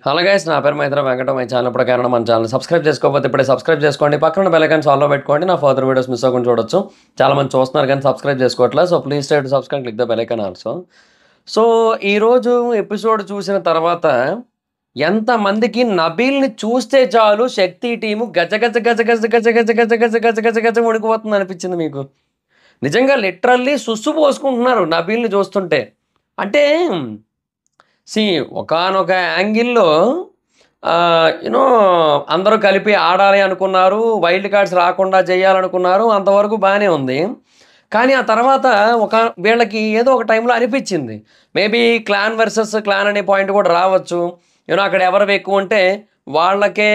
Hello guys, నా పేరు Maitra Venkata. My channel ఇప్పుడు కారణం మన ఛానల్ సబ్స్క్రైబ్ చేసుకోకపోతే ఇప్పుడే సబ్స్క్రైబ్ చేసుకోండి. పక్కన బెల్ ఐకాన్ ఆల్లో పెట్టుకోండి. నా ఫర్దర్ వీడియోస్ మిస్ అవ్వకుండా చూడొచ్చు. చాలా మంది చూస్తున్నారు కానీ సబ్స్క్రైబ్ చేసుకోవట్లేదు. So please try to subscribe, click the bell icon also. So ఈరోజు ఎపిసోడ్ చూసిన తర్వాత ఎంతమందికి నబీల్ని చూస్తే చాలు శక్తి టీము గజ గజ గజ గజ గజ గజ గజ గజ గజ గజ గజ ఉడికిపోతుంది అనిపించింది మీకు? నిజంగా సుస్సు పోసుకుంటున్నారు నబీల్ని చూస్తుంటే. అంటే సి ఒకానొక యాంగిల్‌లో యూనో అందరూ కలిపి ఆడాలి అనుకున్నారు. వైల్డ్ కార్డ్స్ రాకుండా చేయాలనుకున్నారు. అంతవరకు బానే ఉంది. కానీ ఆ తర్వాత వీళ్ళకి ఏదో ఒక టైంలో అనిపించింది. మేబీ క్లాన్ వర్సెస్ క్లాన్ అనే పాయింట్ కూడా రావచ్చు. అక్కడ ఎవరు ఎక్కువ ఉంటే వాళ్ళకే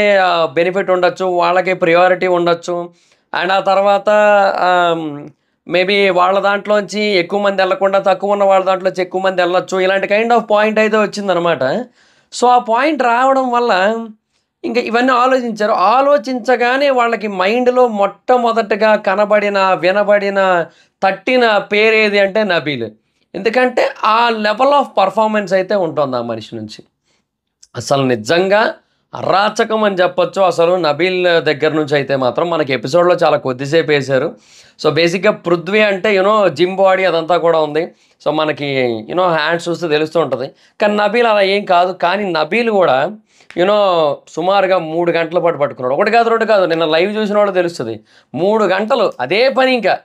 బెనిఫిట్ ఉండొచ్చు. వాళ్ళకే ప్రియారిటీ ఉండొచ్చు. అండ్ ఆ తర్వాత మేబీ వాళ్ళ దాంట్లోంచి ఎక్కువ మంది వెళ్ళకుండా తక్కువ ఉన్న వాళ్ళ దాంట్లోంచి ఎక్కువ మంది వెళ్ళొచ్చు. ఇలాంటి కైండ్ ఆఫ్ పాయింట్ అయితే వచ్చిందనమాట. సో ఆ పాయింట్ రావడం వల్ల ఇంకా ఇవన్నీ ఆలోచించారు. ఆలోచించగానే వాళ్ళకి మైండ్‌లో మొట్టమొదటగా వినబడిన, తట్టిన పేరేది అంటే నబీల్. ఎందుకంటే ఆ లెవెల్ ఆఫ్ పర్ఫార్మెన్స్ అయితే ఉంటుంది ఆ మనిషి నుంచి. అసలు నిజంగా అరాచకం అని చెప్పొచ్చు. అసలు నబీల్ దగ్గర నుంచి అయితే మాత్రం మనకి ఎపిసోడ్‌లో చాలా కొద్దిసేపు వేశారు. సో బేసిక్‌గా పృథ్వీ అంటే జిమ్ బాడీ అదంతా కూడా ఉంది. సో మనకి హ్యాండ్స్ చూస్తే తెలుస్తూ ఉంటుంది. కానీ నబీల్ అలా ఏం కాదు. కానీ నబీల్ కూడా సుమారుగా 3 గంటల పాటు పట్టుకున్నాడు. 1 కాదు 2 కాదు. నిన్న లైవ్ చూసిన వాళ్ళు తెలుస్తుంది. 3 గంటలు అదే పని. ఇంకా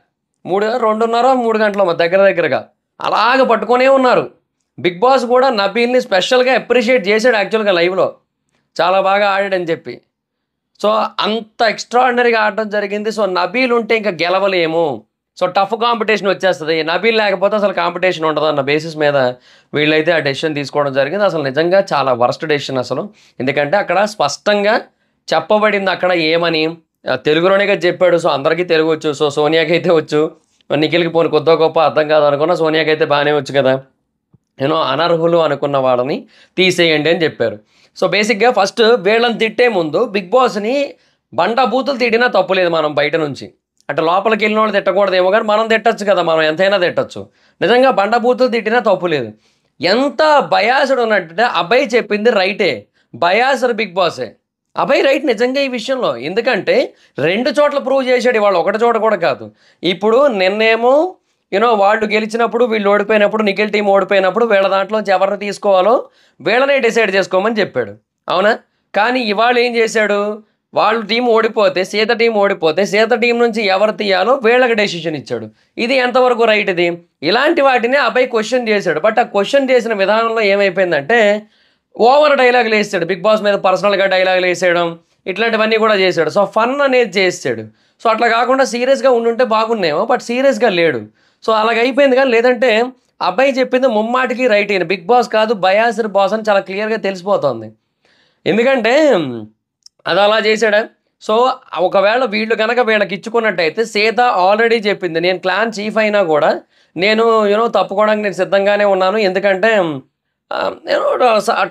2:30 3 గంటలు దగ్గరగా అలాగ పట్టుకునే ఉన్నారు. బిగ్ బాస్ కూడా నబీల్ని స్పెషల్గా అప్రిషియేట్ చేశాడు యాక్చువల్గా లైవ్లో. చాలా బాగా ఆడాడని చెప్పి. సో అంత ఎక్స్ట్రాడినరీగా ఆడటం జరిగింది. సో నబీల్ ఉంటే ఇంకా గెలవలేము. సో టఫ్ కాంపిటీషన్ వచ్చేస్తుంది. నబీల్ లేకపోతే అసలు కాంపిటీషన్ ఉండదు అన్న బేసిస్ మీద వీళ్ళైతే ఆ డెసిషన్ తీసుకోవడం జరిగింది. అసలు నిజంగా చాలా వర్స్ట్ డెసిషన్ అసలు. ఎందుకంటే అక్కడ స్పష్టంగా చెప్పబడింది అక్కడ ఏమని. తెలుగులోనే కదా చెప్పాడు. సో అందరికీ తెలుగు వచ్చు. సో సోనియాకి అయితే వచ్చు. నిఖిల్కి పోని కొద్దో గొప్ప అర్థం కాదు అనుకున్నా. సోనియాకి అయితే బాగానే వచ్చు కదా. అనర్హులు అనుకున్న వాళ్ళని తీసేయండి అని చెప్పారు. సో బేసిక్గా ఫస్ట్ వీళ్ళని తిట్టే ముందు బిగ్ బాస్ని బూతులు తిట్టినా తప్పులేదు మనం బయట నుంచి. అంటే లోపలికి వెళ్ళిన వాళ్ళు తిట్టకూడదేమో కానీ మనం తిట్టచ్చు కదా. మనం ఎంతైనా తిట్టచ్చు. నిజంగా బూతులు తిట్టినా తప్పులేదు. ఎంత బయాసుడు ఉన్నట్టే అభయ్ చెప్పింది రైటే. బయాసర్ బిగ్ బాసే. అభయ్ రైట్ నిజంగా ఈ విషయంలో. ఎందుకంటే 2 చోట్ల ప్రూవ్ చేశాడు. ఇవాళ 1 చోట కూడా కాదు. ఇప్పుడు నిన్నేమో వాళ్ళు గెలిచినప్పుడు వీళ్ళు ఓడిపోయినప్పుడు, నిఖిల్ టీం ఓడిపోయినప్పుడు వీళ్ళ దాంట్లోంచి ఎవరిని తీసుకోవాలో వీళ్ళనే డిసైడ్ చేసుకోమని చెప్పాడు. అవునా? కానీ ఇవాళ ఏం చేశాడు? వాళ్ళు టీం ఓడిపోతే, సీత టీం నుంచి ఎవరు తీయాలో వీళ్ళకి డెసిషన్ ఇచ్చాడు. ఇది ఎంతవరకు రైట్? ఇది ఇలాంటి వాటిని అబ్బాయి క్వశ్చన్ చేశాడు. బట్ ఆ క్వశ్చన్ చేసిన విధానంలో ఏమైపోయిందంటే ఓవర్ డైలాగులు వేసాడు. బిగ్ బాస్ మీద పర్సనల్గా డైలాగులు వేసేయడం, ఇట్లాంటివన్నీ కూడా చేశాడు. సో ఫన్ అనేది చేసాడు. సో అట్లా కాకుండా సీరియస్గా ఉండుంటే బాగున్నాయేమో. బట్ సీరియస్గా లేడు. సో అలాగైపోయింది. కానీ లేదంటే అబ్బాయి చెప్పింది ముమ్మాటికి రైట్ అయిన. బిగ్ బాస్ కాదు బయాసర్ బాస్ అని చాలా క్లియర్గా తెలిసిపోతుంది. ఎందుకంటే అది అలా చేశాడా? సో ఒకవేళ వీళ్ళు కనుక వీళ్ళకి ఇచ్చుకున్నట్టయితే సీత ఆల్రెడీ చెప్పింది, నేను క్లాన్ చీఫ్ అయినా కూడా నేను తప్పుకోవడానికి నేను సిద్ధంగానే ఉన్నాను. ఎందుకంటే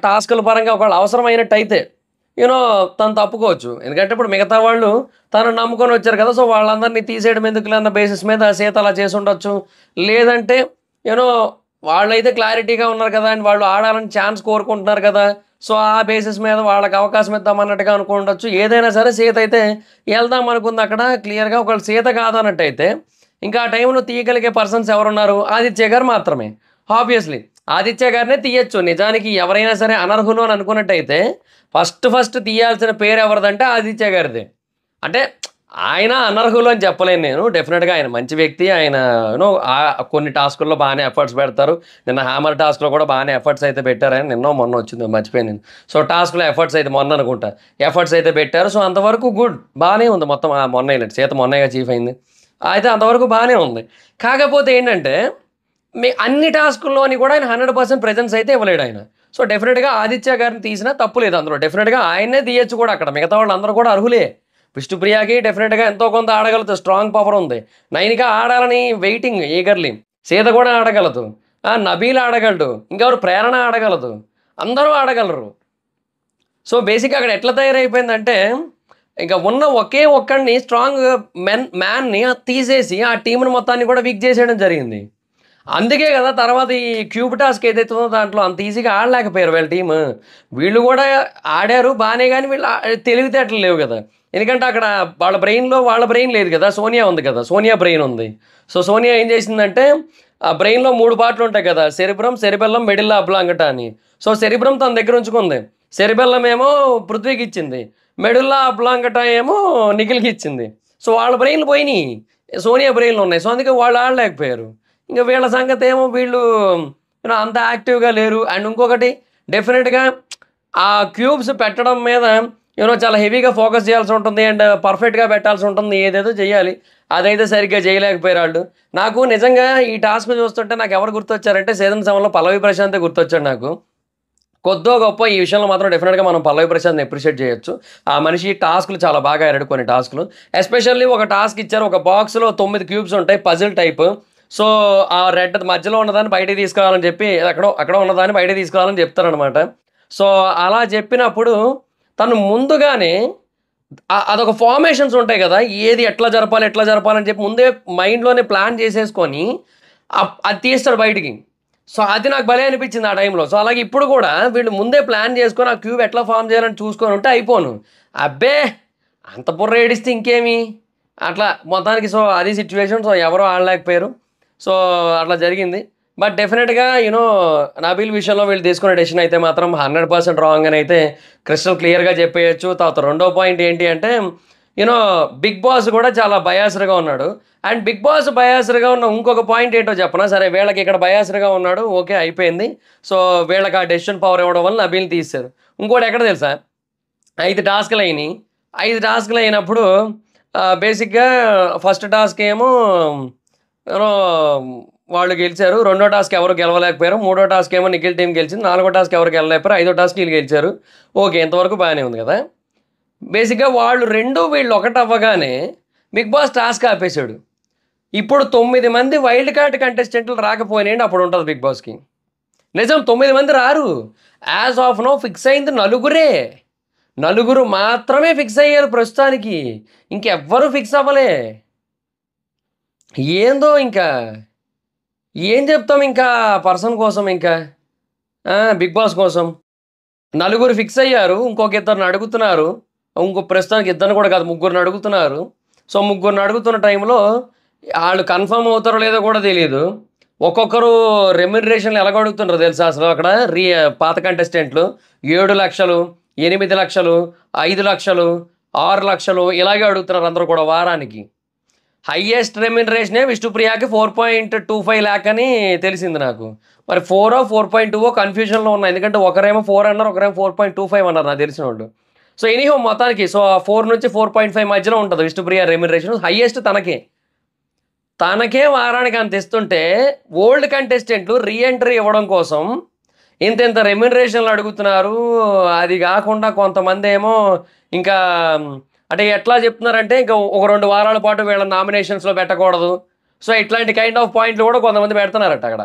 టాస్కుల పరంగా ఒకవేళ అవసరమైనట్టయితే తను తప్పుకోవచ్చు. ఎందుకంటే ఇప్పుడు మిగతా వాళ్ళు తను నమ్ముకొని వచ్చారు కదా. సో వాళ్ళందరినీ తీసేయడం ఎందుకు అన్న బేసిస్ మీద సీత అలా చేసి ఉండొచ్చు. లేదంటే వాళ్ళైతే క్లారిటీగా ఉన్నారు కదా అండ్ వాళ్ళు ఆడాలని ఛాన్స్ కోరుకుంటున్నారు కదా. సో ఆ బేసిస్ మీద వాళ్ళకి అవకాశం ఇద్దామన్నట్టుగా అనుకుండొచ్చు. ఏదైనా సరే సీత అయితే వెళ్దాం అనుకుంది అక్కడ క్లియర్గా. ఒకవేళ సీత కాదన్నట్టయితే ఇంకా ఆ టైంలో తీయగలిగే పర్సన్స్ ఎవరున్నారు? ఆదిత్య గారు మాత్రమే. ఆబ్వియస్లీ ఆదిత్య గారినే తీయచ్చు. నిజానికి ఎవరైనా సరే అనర్హులు అని అనుకున్నట్టయితే ఫస్ట్ తీయాల్సిన పేరు ఎవరిదంటే ఆదిత్య గారిదే. అంటే ఆయన అనర్హులు అని చెప్పలేను నేను. డెఫినెట్గా ఆయన మంచి వ్యక్తి. ఆయన కొన్ని టాస్కుల్లో బాగానే ఎఫర్ట్స్ పెడతారు. నిన్న హ్యామర్ టాస్క్లో కూడా బాగానే ఎఫర్ట్స్ అయితే పెట్టారు. ఆయన మొన్న వచ్చింది మర్చిపోయాను. సో టాస్క్లో ఎఫర్ట్స్ అయితే మొన్న అనుకుంటా ఎఫర్ట్స్ అయితే పెట్టారు. సో అంతవరకు గుడ్, బాగానే ఉంది మొత్తం. మొన్న సీత మొన్నగా చీఫ్ అయింది అయితే అంతవరకు బాగానే ఉంది. కాకపోతే ఏంటంటే అన్ని టాస్కుల్లోని కూడా ఆయన 100% ప్రెజెన్స్ అయితే ఇవ్వలేడు ఆయన. సో డెఫినెట్గా ఆదిత్య గారిని తీసినా తప్పు లేదు అందులో. డెఫినెట్గా ఆయనే తీయచ్చు కూడా. అక్కడ మిగతా వాళ్ళు అందరూ కూడా అర్హులే. విష్ణుప్రియకి డెఫినెట్గా ఎంతో కొంత ఆడగలదు. స్ట్రాంగ్ పవర్ ఉంది. నైనిక ఆడాలని వెయిటింగ్ ఈగర్లీ. సీత కూడా ఆడగలదు. నబీల్ ఆడగలడు. ఇంకెవరు ప్రేరణ ఆడగలదు. అందరూ ఆడగలరు. సో బేసిక్గా అక్కడ ఎట్లా తయారైపోయిందంటే ఇంకా ఉన్న ఒకే ఒక్కడిని స్ట్రాంగ్ మ్యాన్ని తీసేసి ఆ టీంని మొత్తాన్ని కూడా వీక్ చేసేయడం జరిగింది. అందుకే కదా తర్వాత ఈ క్యూబ్ టాస్క్ ఏదైతే ఉందో దాంట్లో అంత ఈజీగా ఆడలేకపోయారు వీళ్ళ టీము. వీళ్ళు కూడా ఆడారు బాగానే, కానీ వీళ్ళు తెలివితేటలు లేవు కదా. ఎందుకంటే అక్కడ వాళ్ళ బ్రెయిన్ లేదు కదా, సోనియా ఉంది కదా, సోనియా బ్రెయిన్ ఉంది. సో సోనియా ఏం చేసిందంటే ఆ బ్రెయిన్లో 3 పార్ట్లు ఉంటాయి కదా, సెరిబ్రమ్, సెరిబెల్లం, మెడిల్లా అబ్లాంగటా అని. సో సెరిబ్రమ్ తన దగ్గర ఉంచుకుంది, సెరిబెల్లం ఏమో పృథ్వీకి ఇచ్చింది, మెడుల్లా అబ్లాంగటా ఏమో నిఖిల్కి ఇచ్చింది. సో వాళ్ళ బ్రెయిన్లు పోయినాయి, సోనియా బ్రెయిన్లు ఉన్నాయి. సో అందుకే వాళ్ళు ఆడలేకపోయారు. ఇంకా వీళ్ళ సంగతి ఏమో వీళ్ళు అంత యాక్టివ్గా లేరు. అండ్ ఇంకొకటి డెఫినెట్గా ఆ క్యూబ్స్ పెట్టడం మీద చాలా హెవీగా ఫోకస్ చేయాల్సి ఉంటుంది అండ్ పర్ఫెక్ట్గా పెట్టాల్సి ఉంటుంది, ఏదేదో చేయాలి. అదైతే సరిగ్గా చేయలేకపోయారు వాళ్ళు. నాకు నిజంగా ఈ టాస్క్ చూస్తుంటే నాకు ఎవరు గుర్తొచ్చారంటే సీజన్ 7లో పల్లవి ప్రశాంతే గుర్తొచ్చాడు నాకు. కొద్దో గొప్ప ఈ విషయంలో మాత్రం డెఫినెట్గా మనం పల్లవి ప్రశాంత్ని అప్రిషియేట్ చేయొచ్చు. ఆ మనిషి టాస్క్లు చాలా బాగా ఆడాడు, కొన్ని టాస్క్లు. ఎస్పెషల్లీ ఒక టాస్క్ ఇచ్చారు, ఒక బాక్స్లో 9 క్యూబ్స్ ఉంటాయి, పజిల్ టైప్. సో ఆ రెడ్ మధ్యలో ఉన్నదాన్ని బయటికి తీసుకురావాలని చెప్పి అక్కడ ఉన్నదాన్ని బయటికి తీసుకురావాలని చెప్తారనమాట. సో అలా చెప్పినప్పుడు తను ముందుగానే అదొక ఫార్మేషన్స్ ఉంటాయి కదా, ఏది ఎట్లా జరపాలని చెప్పి ముందే మైండ్లోనే ప్లాన్ చేసేసుకొని అది తీస్తాడు బయటికి. సో అది నాకు భలే అనిపించింది ఆ టైంలో. సో అలాగే ఇప్పుడు కూడా వీళ్ళు ముందే ప్లాన్ చేసుకొని ఆ క్యూబ్ ఎట్లా ఫామ్ చేయాలని చూసుకొని ఉంటే అయిపోను. అబ్బే అంత బుర్ర ఏడిస్తే ఇంకేమి అట్లా మొత్తానికి. సో అది సిచ్యువేషన్. సో ఎవరో ఆడలేకపోయారు. సో అట్లా జరిగింది. బట్ డెఫినెట్గా నబీల్ విషయంలో వీళ్ళు తీసుకునే డెసిషన్ అయితే మాత్రం 100% రాంగ్ అని అయితే క్రిస్టల్ క్లియర్గా చెప్పేయచ్చు. తర్వాత రెండో పాయింట్ ఏంటి అంటే బిగ్ బాస్ కూడా చాలా బయాస్డ్గా ఉన్నాడు. అండ్ బిగ్ బాస్ బయాస్డ్గా ఉన్న ఇంకొక పాయింట్ ఏంటో చెప్పనా? సరే వీళ్ళకి ఇక్కడ బయాస్డ్గా ఉన్నాడు, ఓకే అయిపోయింది. సో వీళ్ళకి ఆ డెసిషన్ పవర్ ఇవ్వడం వల్ల నబీల్ తీశారు. ఇంకోటి ఎక్కడ తెలుసా, 5 టాస్క్లు అయినాయి. 5 టాస్క్లు అయినప్పుడు బేసిక్గా ఫస్ట్ టాస్క్ ఏమో వాళ్ళు గెలిచారు, రెండో టాస్క్ ఎవరు గెలవలేకపోయారు, మూడో టాస్క్ ఏమో నిఖిల్ టీం గెలిచింది, నాలుగో టాస్క్ ఎవరు గెలవలేకపోయారు, ఐదో టాస్క్ వీళ్ళు గెలిచారు. ఓకే ఇంతవరకు బాగానే ఉంది కదా. బేసిక్గా వీళ్ళు ఒకటి అవ్వగానే బిగ్ బాస్ టాస్క్ ఆపేశాడు. ఇప్పుడు 9 మంది వైల్డ్ కార్డ్ కంటెస్టెంట్లు రాకపోయినాయండి, అప్పుడు ఉంటుంది బిగ్ బాస్కి. నిజం 9 మంది రారు. యాజ్ ఆఫ్ నో ఫిక్స్ అయింది నలుగురు మాత్రమే ఫిక్స్ అయ్యారు ప్రస్తుతానికి. ఇంకెవ్వరూ ఫిక్స్ అవ్వలే. ఏందో ఇంకా ఏం చెప్తాం ఇంకా పర్సన్ కోసం, ఇంకా బిగ్ బాస్ కోసం. నలుగురు ఫిక్స్ అయ్యారు, ఇంకొక ఇద్దరిని అడుగుతున్నారు. ప్రస్తుతానికి ఇద్దరిని కూడా కాదు, ముగ్గురిని అడుగుతున్నారు. సో ముగ్గురిని అడుగుతున్న టైంలో వాళ్ళు కన్ఫర్మ్ అవుతారో లేదో కూడా తెలియదు. ఒక్కొక్కరు రెమ్యునరేషన్లు ఎలాగ అడుగుతుంటారో తెలుసా అసలు అక్కడ పాత కంటెస్టెంట్లు 7 లక్షలు, 8 లక్షలు, 5 లక్షలు, 6 లక్షలు ఇలాగే అడుగుతున్నారు అందరూ కూడా వారానికి. హయ్యెస్ట్ రెమ్యునరేషనే విష్ణుప్రియకి 4.25 lakh అని తెలిసింది నాకు. మరి 4.2 కన్ఫ్యూజన్లో ఉన్నాయి, ఎందుకంటే ఒకరేమో 4 అన్నారు, ఒకరేమో 4.25 అన్నారు నాకు తెలిసిన వాళ్ళు. సో ఎనీహో మొత్తానికి సో 4 నుంచి 4.5 మధ్యలో ఉంటుంది విష్ణుప్రియ రెమ్యునరేషన్. హయ్యెస్ట్ తనకే వారానికి అంత ఇస్తుంటే ఓల్డ్ కంటెస్టెంట్లు రీఎంట్రీ ఇవ్వడం కోసం ఇంత రెమ్యునరేషన్లు అడుగుతున్నారు. అది కాకుండా కొంతమంది ఏమో ఇంకా అంటే ఎట్లా చెప్తున్నారంటే ఇంకా ఒక 2 వారాల పాటు వీళ్ళ నామినేషన్స్లో పెట్టకూడదు. సో ఇట్లాంటి కైండ్ ఆఫ్ పాయింట్లు కూడా కొంతమంది పెడుతున్నారట అక్కడ.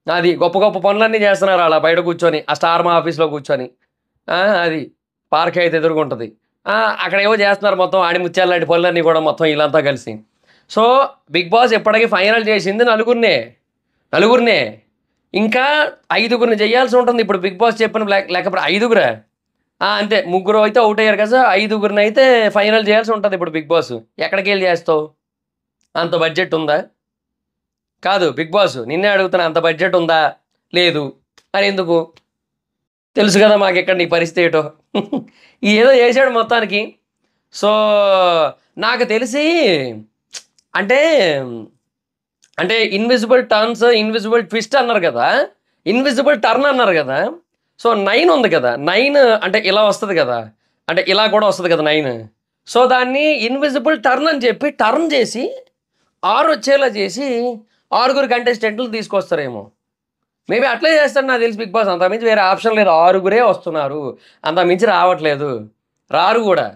అది గొప్ప గొప్ప పనులన్నీ చేస్తున్నారు అలా బయట కూర్చొని, ఆ స్టార్ మా ఆఫీస్లో కూర్చొని. అది పార్క్ అయితే ఎదుర్కొంటుంది, అక్కడ ఏవో చేస్తున్నారు మొత్తం ఆడిముత్యాలు లాంటి పనులన్నీ కూడా మొత్తం వీళ్ళంతా కలిసి. సో బిగ్ బాస్ ఎప్పటికీ ఫైనల్ చేసింది నలుగురినే. ఇంకా 5గురిని చేయాల్సి ఉంటుంది ఇప్పుడు బిగ్ బాస్ చెప్పిన లేకపోతే 5గురా అంతే. 3 అయితే అవుట్ అయ్యారు కదా, 5గురిని అయితే ఫైనల్ చేయాల్సి ఉంటుంది ఇప్పుడు బిగ్ బాస్. ఎక్కడికి వెళ్ళి చేస్తావు? అంత బడ్జెట్ ఉందా? కాదు బిగ్ బాస్ నిన్నే అడుగుతున్నా, అంత బడ్జెట్ ఉందా? లేదు. మరి ఎందుకు? తెలుసు కదా మాకు ఎక్కడ నీ పరిస్థితి ఏటో. ఏదో చేశాడు మొత్తానికి. సో నాకు తెలిసి అంటే ఇన్విజిబుల్ ట్విస్ట్ అన్నారు కదా, ఇన్విజిబుల్ టర్న్ అన్నారు కదా. సో 9 ఉంది కదా, 9 అంటే ఇలా వస్తుంది కదా, అంటే ఇలా కూడా వస్తుంది కదా 9. సో దాన్ని ఇన్విజిబుల్ టర్న్ అని చెప్పి టర్న్ చేసి 6 వచ్చేలా చేసి 6గురు కంటెస్టెంట్లు తీసుకొస్తారేమో. మేబీ అట్లే చేస్తాడు నాకు తెలిసి బిగ్ బాస్. అంతకుమించి వేరే ఆప్షన్ లేదు, 6గురే వస్తున్నారు, అంతకుమించి రారు కూడా,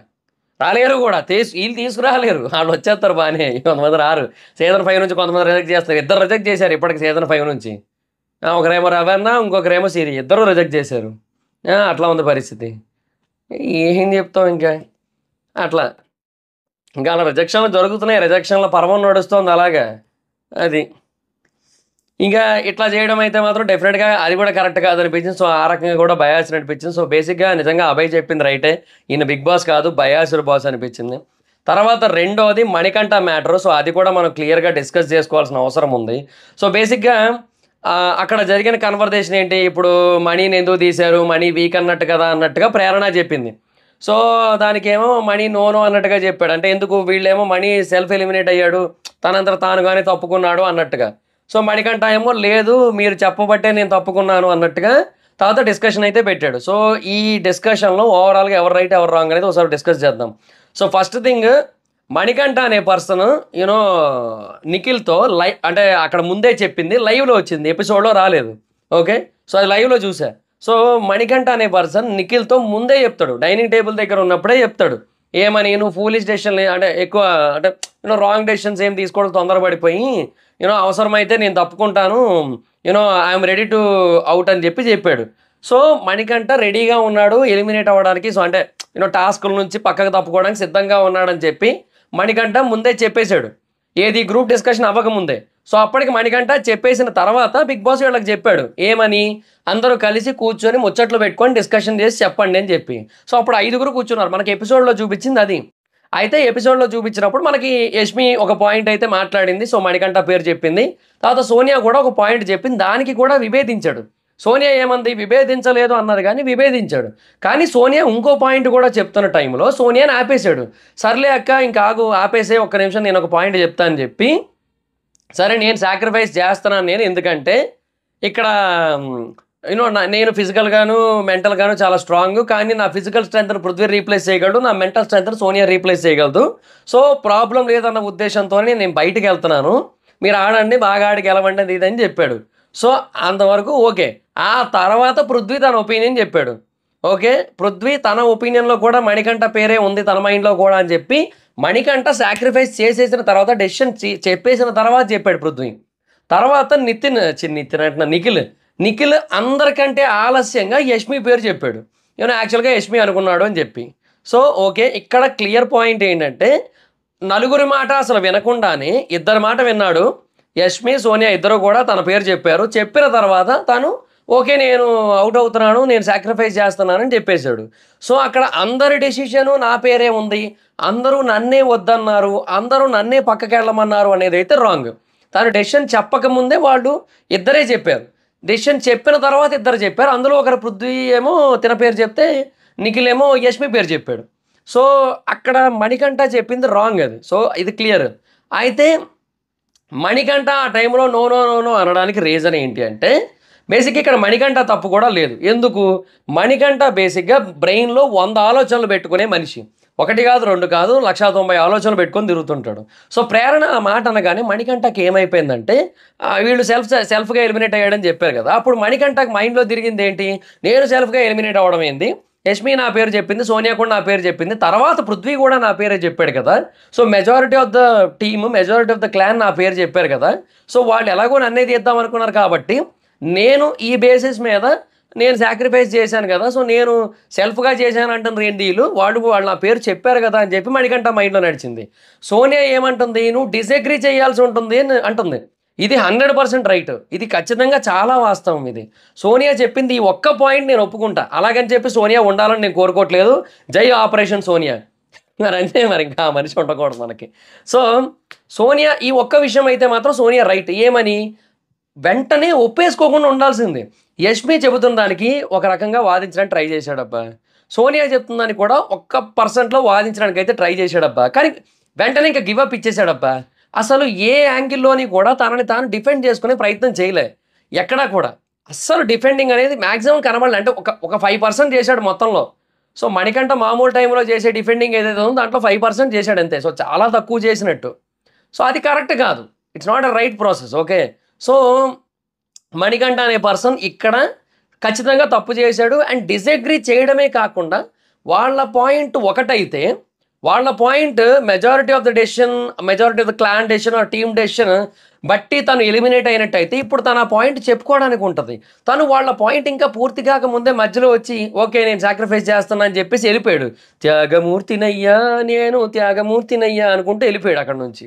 రాలేరు కూడా. వీళ్ళు తీసుకురాలేరు, వాళ్ళు వచ్చేస్తారు బాగానే. కొంతమంది రారు, సీజన్ 5 నుంచి కొంతమంది రిజెక్ట్ చేస్తారు. 2 రిజెక్ట్ చేశారు ఇప్పటికి సీజన్ 5 నుంచి. ఒకరేమో రవణ, ఇంకొకరేమో సిరి, 2 రిజెక్ట్ చేశారు. అట్లా ఉంది పరిస్థితి. ఏం చెప్తాం ఇంకా అట్లా. ఇంకా అలా రిజెక్షన్లు జరుగుతున్నాయి, రిజెక్షన్ల పర్వం నడుస్తుంది అలాగా. అది ఇంకా ఇట్లా చేయడం అయితే మాత్రం డెఫినెట్‌గా అది కూడా కరెక్ట్ కాదనిపించింది. సో, ఆ రకంగా కూడా బయాస్డ్ అనిపించింది. సో, బేసిక్‌గా నిజంగా అభయ్ చెప్పింది రైటే. ఈయన బిగ్ బాస్ కాదు బయాస్డ్ బాస్ అనిపించింది. తర్వాత రెండోది మణికంఠ మ్యాటరు. సో, అది కూడా మనం క్లియర్‌గా డిస్కస్ చేసుకోవాల్సిన అవసరం ఉంది. సో, బేసిక్‌గా అక్కడ జరిగిన కన్వర్జేషన్ ఏంటి? ఇప్పుడు మణిని ఎందుకు తీశారు? మణి వీక్ అన్నట్టు కదా అన్నట్టుగా ప్రేరణ చెప్పింది. సో, దానికేమో మణి నో, నో అన్నట్టుగా చెప్పాడు. అంటే ఎందుకు వీళ్ళేమో మణి సెల్ఫ్ ఎలిమినేట్ అయ్యాడు. తనంతట తానుగానే తప్పుకున్నాడు అన్నట్టుగా. సో, మణికంఠ ఏమో లేదు మీరు చెప్పబట్టే నేను తప్పుకున్నాను అన్నట్టుగా తర్వాత డిస్కషన్ అయితే పెట్టాడు. సో, ఈ డిస్కషన్‌లో ఓవరాల్‌గా ఎవరు రైట్, ఎవరు రాంగ్ అనేది ఒకసారి డిస్కస్ చేద్దాం. సో, ఫస్ట్ థింగ్ మణికంఠ అనే పర్సన్ యూనో నిఖిల్‌తో అంటే అక్కడ ముందే చెప్పింది లైవ్‌లో వచ్చింది. ఎపిసోడ్‌లో రాలేదు. ఓకే. సో, అది లైవ్‌లో చూసా. సో, మణికంఠ అనే పర్సన్ నిఖిల్‌తో ముందే చెప్తాడు. డైనింగ్ టేబుల్ దగ్గర ఉన్నప్పుడే చెప్తాడు. ఏమని నువ్వు ఫూలిష్ డెసిషన్‌లు అంటే ఎక్కువ అంటే రాంగ్ డెసిషన్స్ ఏం తీసుకోవడం తొందరపడిపోయి అవసరమైతే నేను తప్పుకుంటాను. ఐఎమ్ రెడీ టు ఔట్ అని చెప్పాడు. సో, మణికంఠ రెడీగా ఉన్నాడు ఎలిమినేట్ అవ్వడానికి. సో, అంటే టాస్కుల నుంచి పక్కకు తప్పుకోవడానికి సిద్ధంగా ఉన్నాడని చెప్పి మణికంఠ ముందే చెప్పేశాడు. ఏది గ్రూప్ డిస్కషన్ అవ్వకముందే. సో, అప్పటికి మణికంఠ చెప్పేసిన తర్వాత బిగ్ బాస్ వీళ్ళకి చెప్పాడు. ఏమని? అందరూ కలిసి కూర్చొని ముచ్చట్లు పెట్టుకొని డిస్కషన్ చేసి చెప్పండి అని చెప్పి. సో, అప్పుడు 5గురు కూర్చున్నారు. మనకి ఎపిసోడ్‌లో చూపించింది అది. అయితే ఎపిసోడ్‌లో చూపించినప్పుడు మనకి యష్మి ఒక పాయింట్ అయితే మాట్లాడింది. సో, మణికంఠ పేరు చెప్పింది. తర్వాత సోనియా కూడా ఒక పాయింట్ చెప్పింది. దానికి కూడా విభేదించాడు. సోనియా ఏమంది? విభేదించలేదు అన్నది గానీ విభేదించాడు. కానీ సోనియా ఇంకో పాయింట్ కూడా చెప్తున్న టైంలో సోనియాని ఆపేశాడు. సర్లే అక్క ఇంక ఆగు ఆపేసేయి ఒక్క నిమిషం నేను ఒక పాయింట్ చెప్తా అని చెప్పి, సరే నేను సాక్రిఫైస్ చేస్తున్నాను నేను ఎందుకంటే ఇక్కడ నేను ఫిజికల్‌గాను, మెంటల్‌గాను చాలా స్ట్రాంగ్. కానీ నా ఫిజికల్ స్ట్రెంగ్త్‌ని పృథ్వీ రీప్లేస్ చేయగలడు. నా మెంటల్ స్ట్రెంగ్త్‌ని సోనియా రీప్లేస్ చేయగలదు. సో, ప్రాబ్లమ్ లేదన్న ఉద్దేశంతోనే నేను బయటికెళ్తున్నాను. మీరు ఆడండి బాగా ఆడి గెలవండి అది ఇది అని చెప్పాడు. సో, అంతవరకు ఓకే. ఆ తర్వాత పృథ్వీ తన ఒపీనియన్ చెప్పాడు. ఓకే. పృథ్వీ తన ఒపీనియన్‌లో కూడా మణికంఠ పేరే ఉంది తన మైండ్‌లో కూడా అని చెప్పి, మణికంఠ సాక్రిఫైస్ చేసేసిన తర్వాత డెసిషన్ చెప్పేసిన తర్వాత చెప్పాడు పృథ్వీ. తర్వాత నితిన్ అంటున్నా నిఖిల్ అందరికంటే ఆలస్యంగా యష్మి పేరు చెప్పాడు. యాక్చువల్‌గా యష్మి అనుకున్నాడు అని చెప్పి. So, okay. ఇక్కడ క్లియర్ పాయింట్ ఏంటంటే, నలుగురి మాట అసలు వినకుండానే ఇద్దరి మాట విన్నాడు. యష్మి, సోనియా ఇద్దరు కూడా తన పేరు చెప్పారు. చెప్పిన తర్వాత తను ఓకే. నేను ఔట్ అవుతున్నాను. నేను సాక్రిఫైస్ చేస్తున్నానని చెప్పేసాడు. సో, అక్కడ అందరి డెసిషను నా పేరే ఉంది. అందరూ నన్నే వద్దన్నారు. అందరూ నన్నే పక్కకెళ్ళమన్నారు అనేదైతే రాంగ్. తను డెసిషన్ చెప్పకముందే వాళ్ళు ఇద్దరే చెప్పారు. డెసిషన్ చెప్పిన తర్వాత ఇద్దరు చెప్పారు. అందులో ఒకరు పృథ్వీ ఏమో తిన పేరు చెప్తే, నిఖిల్ ఏమో యష్మి పేరు చెప్పాడు. సో, అక్కడ మణికంఠ చెప్పింది రాంగ్ అది. సో, ఇది క్లియర్. అయితే మణికంఠ ఆ టైంలో నో, నో, నో, నో అనడానికి రీజన్ ఏంటి అంటే, బేసిక్‌గా ఇక్కడ మణికంఠ తప్పు కూడా లేదు. ఎందుకు? మణికంఠ బేసిక్‌గా బ్రెయిన్‌లో 100 ఆలోచనలు పెట్టుకునే మనిషి. 1 కాదు, 2 కాదు, 190 ఆలోచనలు పెట్టుకొని తిరుగుతుంటాడు. సో, ప్రేరణ ఆ మాట అనగానే మణికంఠకి ఏమైపోయిందంటే, వీళ్ళు సెల్ఫ్‌గా ఎలిమినేట్ అయ్యాడని చెప్పారు కదా! అప్పుడు మణికంఠకి మైండ్‌లో తిరిగింది ఏంటి? నేను సెల్ఫ్‌గా ఎలిమినేట్ అవ్వడం ఏంది? యష్మి నా పేరు చెప్పింది. సోనియా కూడా నా పేరు చెప్పింది. తర్వాత పృథ్వీ కూడా నా పేరే చెప్పాడు కదా! So, majority of the team, majority of the clan నా పేరు చెప్పారు కదా! సో, వాళ్ళు ఎలాగో నన్నే తీద్దాం అనుకున్నారు కాబట్టి, నేను ఈ బేసిస్ మీద నేను సాక్రిఫైస్ చేశాను కదా! సో, నేను సెల్ఫ్‌గా చేశాను అంటున్నారు ఏంటి ఈళ్ళు? వాళ్ళు నా పేరు చెప్పారు కదా! అని చెప్పి మణికంఠ మైండ్‌లో నడిచింది. సోనియా ఏమంటుంది? నువ్వు డిసగ్రీ చేయాల్సి ఉంటుంది అని అంటుంది. ఇది 100% రైట్. ఇది ఖచ్చితంగా చాలా వాస్తవం ఇది. సోనియా చెప్పింది ఈ ఒక్క పాయింట్ నేను ఒప్పుకుంటా. అలాగని చెప్పి సోనియా ఉండాలని నేను కోరుకోవట్లేదు. జై ఆపరేషన్ సోనియా. మరంతే మరి ఇంకా ఆ మనిషి ఉండకూడదు మనకి. సో, సోనియా ఈ ఒక్క విషయం అయితే మాత్రం సోనియా రైట్. ఏమని? వెంటనే ఒప్పేసుకోకుండా ఉండాల్సింది. యష్మి చెబుతున్న దానికి ఒక రకంగా వాదించడానికి ట్రై చేశాడబ్బా. సోనియా చెప్తున్న దానికి కూడా ఒక్క పర్సెంట్‌లో వాదించడానికైతే ట్రై చేశాడబ్బా. కానీ వెంటనే ఇంక గివ్ అప్ ఇచ్చేసాడబ్బా. అసలు ఏ యాంగిల్‌లోని కూడా తనని తాను డిఫెండ్ చేసుకునే ప్రయత్నం చేయలే. ఎక్కడా కూడా. అస్సలు డిఫెండింగ్ అనేది మాక్సిమం కనబడలే. అంటే ఒక 5% చేశాడు మొత్తంలో. సో, మణికంఠ మామూలు టైంలో చేసే డిఫెండింగ్ ఏదైతే ఉందో దాంట్లో 5% చేశాడంతే. సో, చాలా తక్కువ చేసినట్టు. సో, అది కరెక్ట్ కాదు. It's not a right process. Okay. So, Manikanta అనే పర్సన్ ఇక్కడ ఖచ్చితంగా తప్పు చేశాడు. అండ్ డిసగ్రీ చేయడమే కాకుండా వాళ్ళ పాయింట్ ఒకటైతే, వాళ్ళ point majority of the decision, majority of the clan decision or team decision బట్టి తను ఎలిమినేట్ అయినట్టయితే ఇప్పుడు తను ఆ పాయింట్ చెప్పుకోవడానికి ఉంటుంది. తను వాళ్ళ పాయింట్ ఇంకా పూర్తి కాకముందే మధ్యలో వచ్చి ఓకే నేను సాక్రిఫైస్ చేస్తున్నా అని చెప్పేసి వెళ్ళిపోయాడు. త్యాగమూర్తినయ్యా నేను త్యాగమూర్తినయ్యా అనుకుంటూ వెళ్ళిపోయాడు అక్కడ నుంచి.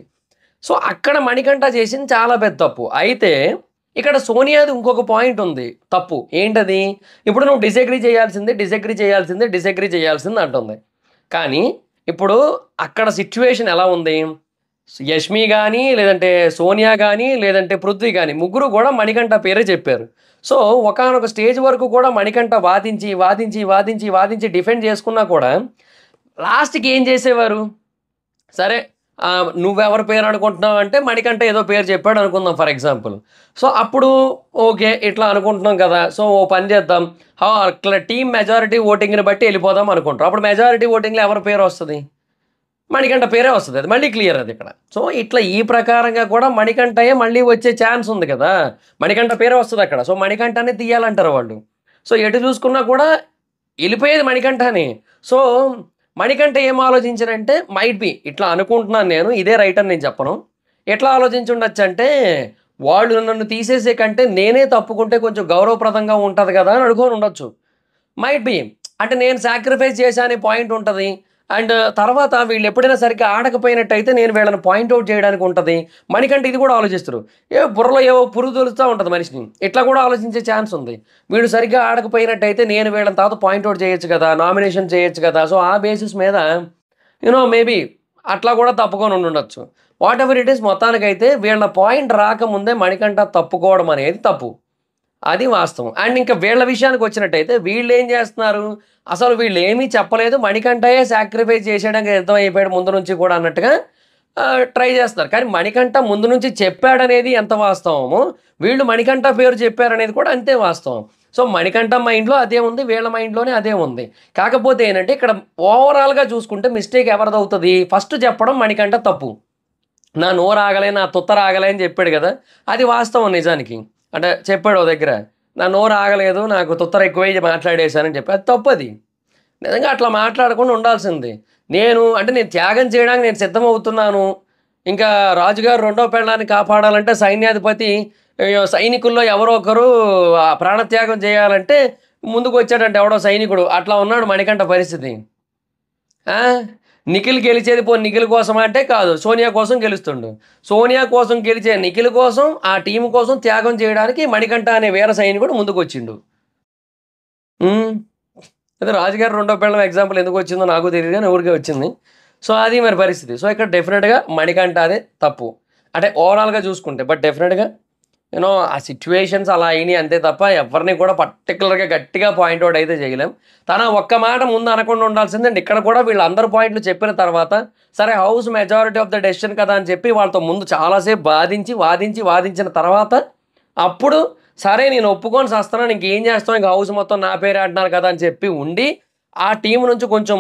సో, అక్కడ మణికంఠ చేసింది చాలా పెద్ద తప్పు. అయితే ఇక్కడ సోనియాది ఇంకొక పాయింట్ ఉంది తప్పు. ఏంటది? ఇప్పుడు నువ్వు డిసగ్రీ చేయాల్సింది అంటుంది. కానీ ఇప్పుడు అక్కడ సిట్యుయేషన్ ఎలా ఉంది? యష్మి గానీ, లేదంటే సోనియా గానీ, లేదంటే పృథ్వీ గానీ ముగ్గురు కూడా మణికంఠ పేరే చెప్పారు. సో, ఒకానొక స్టేజ్ వరకు కూడా మణికంఠ వాదించి డిఫెండ్ చేసుకున్నా కూడా లాస్ట్‌కి ఏం చేసేవారు? సరే నువ్వెవరి పేరు అనుకుంటున్నావు అంటే మణికంఠ ఏదో పేరు చెప్పాడు అనుకుందాం ఫర్ ఎగ్జాంపుల్. సో, అప్పుడు ఓకే. ఇట్లా అనుకుంటున్నాం కదా! సో, ఓ పని చేద్దాం. అట్లా టీమ్ మెజారిటీ ఓటింగ్‌ని బట్టి వెళ్ళిపోదాం అనుకుంటాం. అప్పుడు మెజారిటీ ఓటింగ్‌లో ఎవరి పేరు వస్తది? మణికంఠ పేరే వస్తది. అది మళ్ళీ క్లియర్ అది ఇక్కడ. సో, ఇట్లా ఈ ప్రకారంగా కూడా మణికంఠయే మళ్ళీ వచ్చే ఛాన్స్ ఉంది కదా! మణికంఠ పేరే వస్తదక్కడ. సో, మణికంఠనే తీయాలంటారు వాళ్ళు. సో, ఎటు చూసుకున్నా కూడా ఎళ్ళిపోయేది మణికంఠనే. సో, మణికంఠ ఏం ఆలోచించారంటే మైట్ బీ ఇట్లా అనుకుంటున్నాను నేను. ఇదే రైట్ అని నేను చెప్పను. ఎట్లా ఆలోచించుండొచ్చంటే, వాళ్ళు నన్ను తీసేసే కంటే నేనే తప్పుకుంటే కొంచెం గౌరవప్రదంగా ఉంటది కదా! అని అనుకోని ఉండొచ్చు. Might be. అంటే నేను సాక్రిఫైస్ చేశా అనే పాయింట్ ఉంటది. అండ్ తర్వాత వీళ్ళు ఎప్పుడైనా సరిగ్గా ఆడకపోయినట్టయితే నేను వీళ్ళని పాయింట్ ఔట్ చేయడానికి ఉంటది. మణికంఠ ఇది కూడా ఆలోచిస్తారు. బుర్రలో ఏవో పురుగు తొలుస్తా ఉంటది మనిషిని. ఇట్లా కూడా ఆలోచించే ఛాన్స్ ఉంది. వీళ్ళు సరిగ్గా ఆడకపోయినట్టయితే నేను వీళ్ళని తర్వాత పాయింట్ ఔట్ చేయొచ్చు కదా! నామినేషన్ చేయొచ్చు కదా! సో, ఆ బేసిస్ మీద మేబీ అట్లా కూడా తప్పుకొని ఉండుండొచ్చు. వాట్ ఎవర్ ఇట్ ఈస్ మొత్తానికైతే వీళ్ళ పాయింట్ రాకముందే మణికంఠ తప్పుకోవడం అనేది తప్పు. అది వాస్తవం. అండ్ ఇంకా వీళ్ళ విషయానికి వచ్చినట్టయితే వీళ్ళేం చేస్తున్నారు? అసలు వీళ్ళేమీ చెప్పలేదు. మణికంఠయే సాక్రిఫైస్ చేసేయడానికి సిద్ధమైపోయాడు ముందు నుంచి కూడా అన్నట్టుగా ట్రై చేస్తున్నారు. కానీ మణికంఠ ముందు నుంచి చెప్పాడనేది ఎంత వాస్తవమో, వీళ్ళు మణికంఠ పేరు చెప్పారనేది కూడా అంతే వాస్తవం. సో, మణికంఠ మైండ్‌లో అదే ఉంది. వీళ్ళ మైండ్‌లోనే అదే ఉంది. కాకపోతే ఏంటంటే ఇక్కడ ఓవరాల్‌గా చూసుకుంటే మిస్టేక్ ఎవరిదవుతది? ఫస్ట్ చెప్పడం మణికంఠ తప్పు. నా నోరాగలే, నా తుత్తరాగలే అని చెప్పాడు కదా! అది వాస్తవం నిజానికి. అంటే చెప్పాడు ఓ దగ్గర. నా నోరు ఆగలేదు, నాకు తుత్తర ఎక్కువై మాట్లాడేశానని చెప్పి. అది తప్పది. నిజంగా అట్లా మాట్లాడకుండా ఉండాల్సింది. నేను త్యాగం చేయడానికి నేను సిద్ధమవుతున్నాను. ఇంకా రాజుగారు రెండో పెళ్ళాన్ని కాపాడాలంటే సైన్యాధిపతి సైనికుల్లో ఎవరో ఒకరు ప్రాణత్యాగం చేయాలంటే ముందుకొచ్చాడంట ఎవడో సైనికుడు. అట్లా ఉన్నాడు మణికంఠ పరిస్థితి. నిఖిల్ గెలిచేది నిఖిల్ కోసం అంటే కాదు, సోనియా కోసం గెలుస్తుండు. సోనియా కోసం గెలిచే నిఖిల్ కోసం, ఆ టీం కోసం త్యాగం చేయడానికి మణికంఠ అనే వీర సైనికుడు ముందుకొచ్చిండు. అదే రాజుగారు రెండో పెళ్ళం ఎగ్జాంపుల్ ఎందుకు వచ్చిందో నాకు తెలియదు కానీ ఊరికే వచ్చింది. సో, అది మరి పరిస్థితి. సో, ఇక్కడ డెఫినెట్‌గా మణికంఠ అదే తప్పు. అంటే ఓవరాల్‌గా చూసుకుంటే. బట్ డెఫినెట్‌గా ఆ సిట్యుయేషన్స్ అలా అయినాయి అంతే తప్ప ఎవరిని కూడా పర్టికులర్‌గా గట్టిగా పాయింట్ ఔట్ అయితే చేయలేం. తన ఒక్క మాట ముందు అనకుండా ఉండాల్సిందండి. ఇక్కడ కూడా వీళ్ళందరూ పాయింట్లు చెప్పిన తర్వాత సరే house majority of the decision కదా అని చెప్పి వాళ్ళతో ముందు చాలాసేపు వాదించిన తర్వాత అప్పుడు సరే నేను ఒప్పుకొని సస్తున్నాను, ఇంకేం చేస్తాం, ఇంక హౌస్ మొత్తం నా పేరే అంటున్నారు కదా అని చెప్పి ఉండి ఆ టీం నుంచి కొంచెం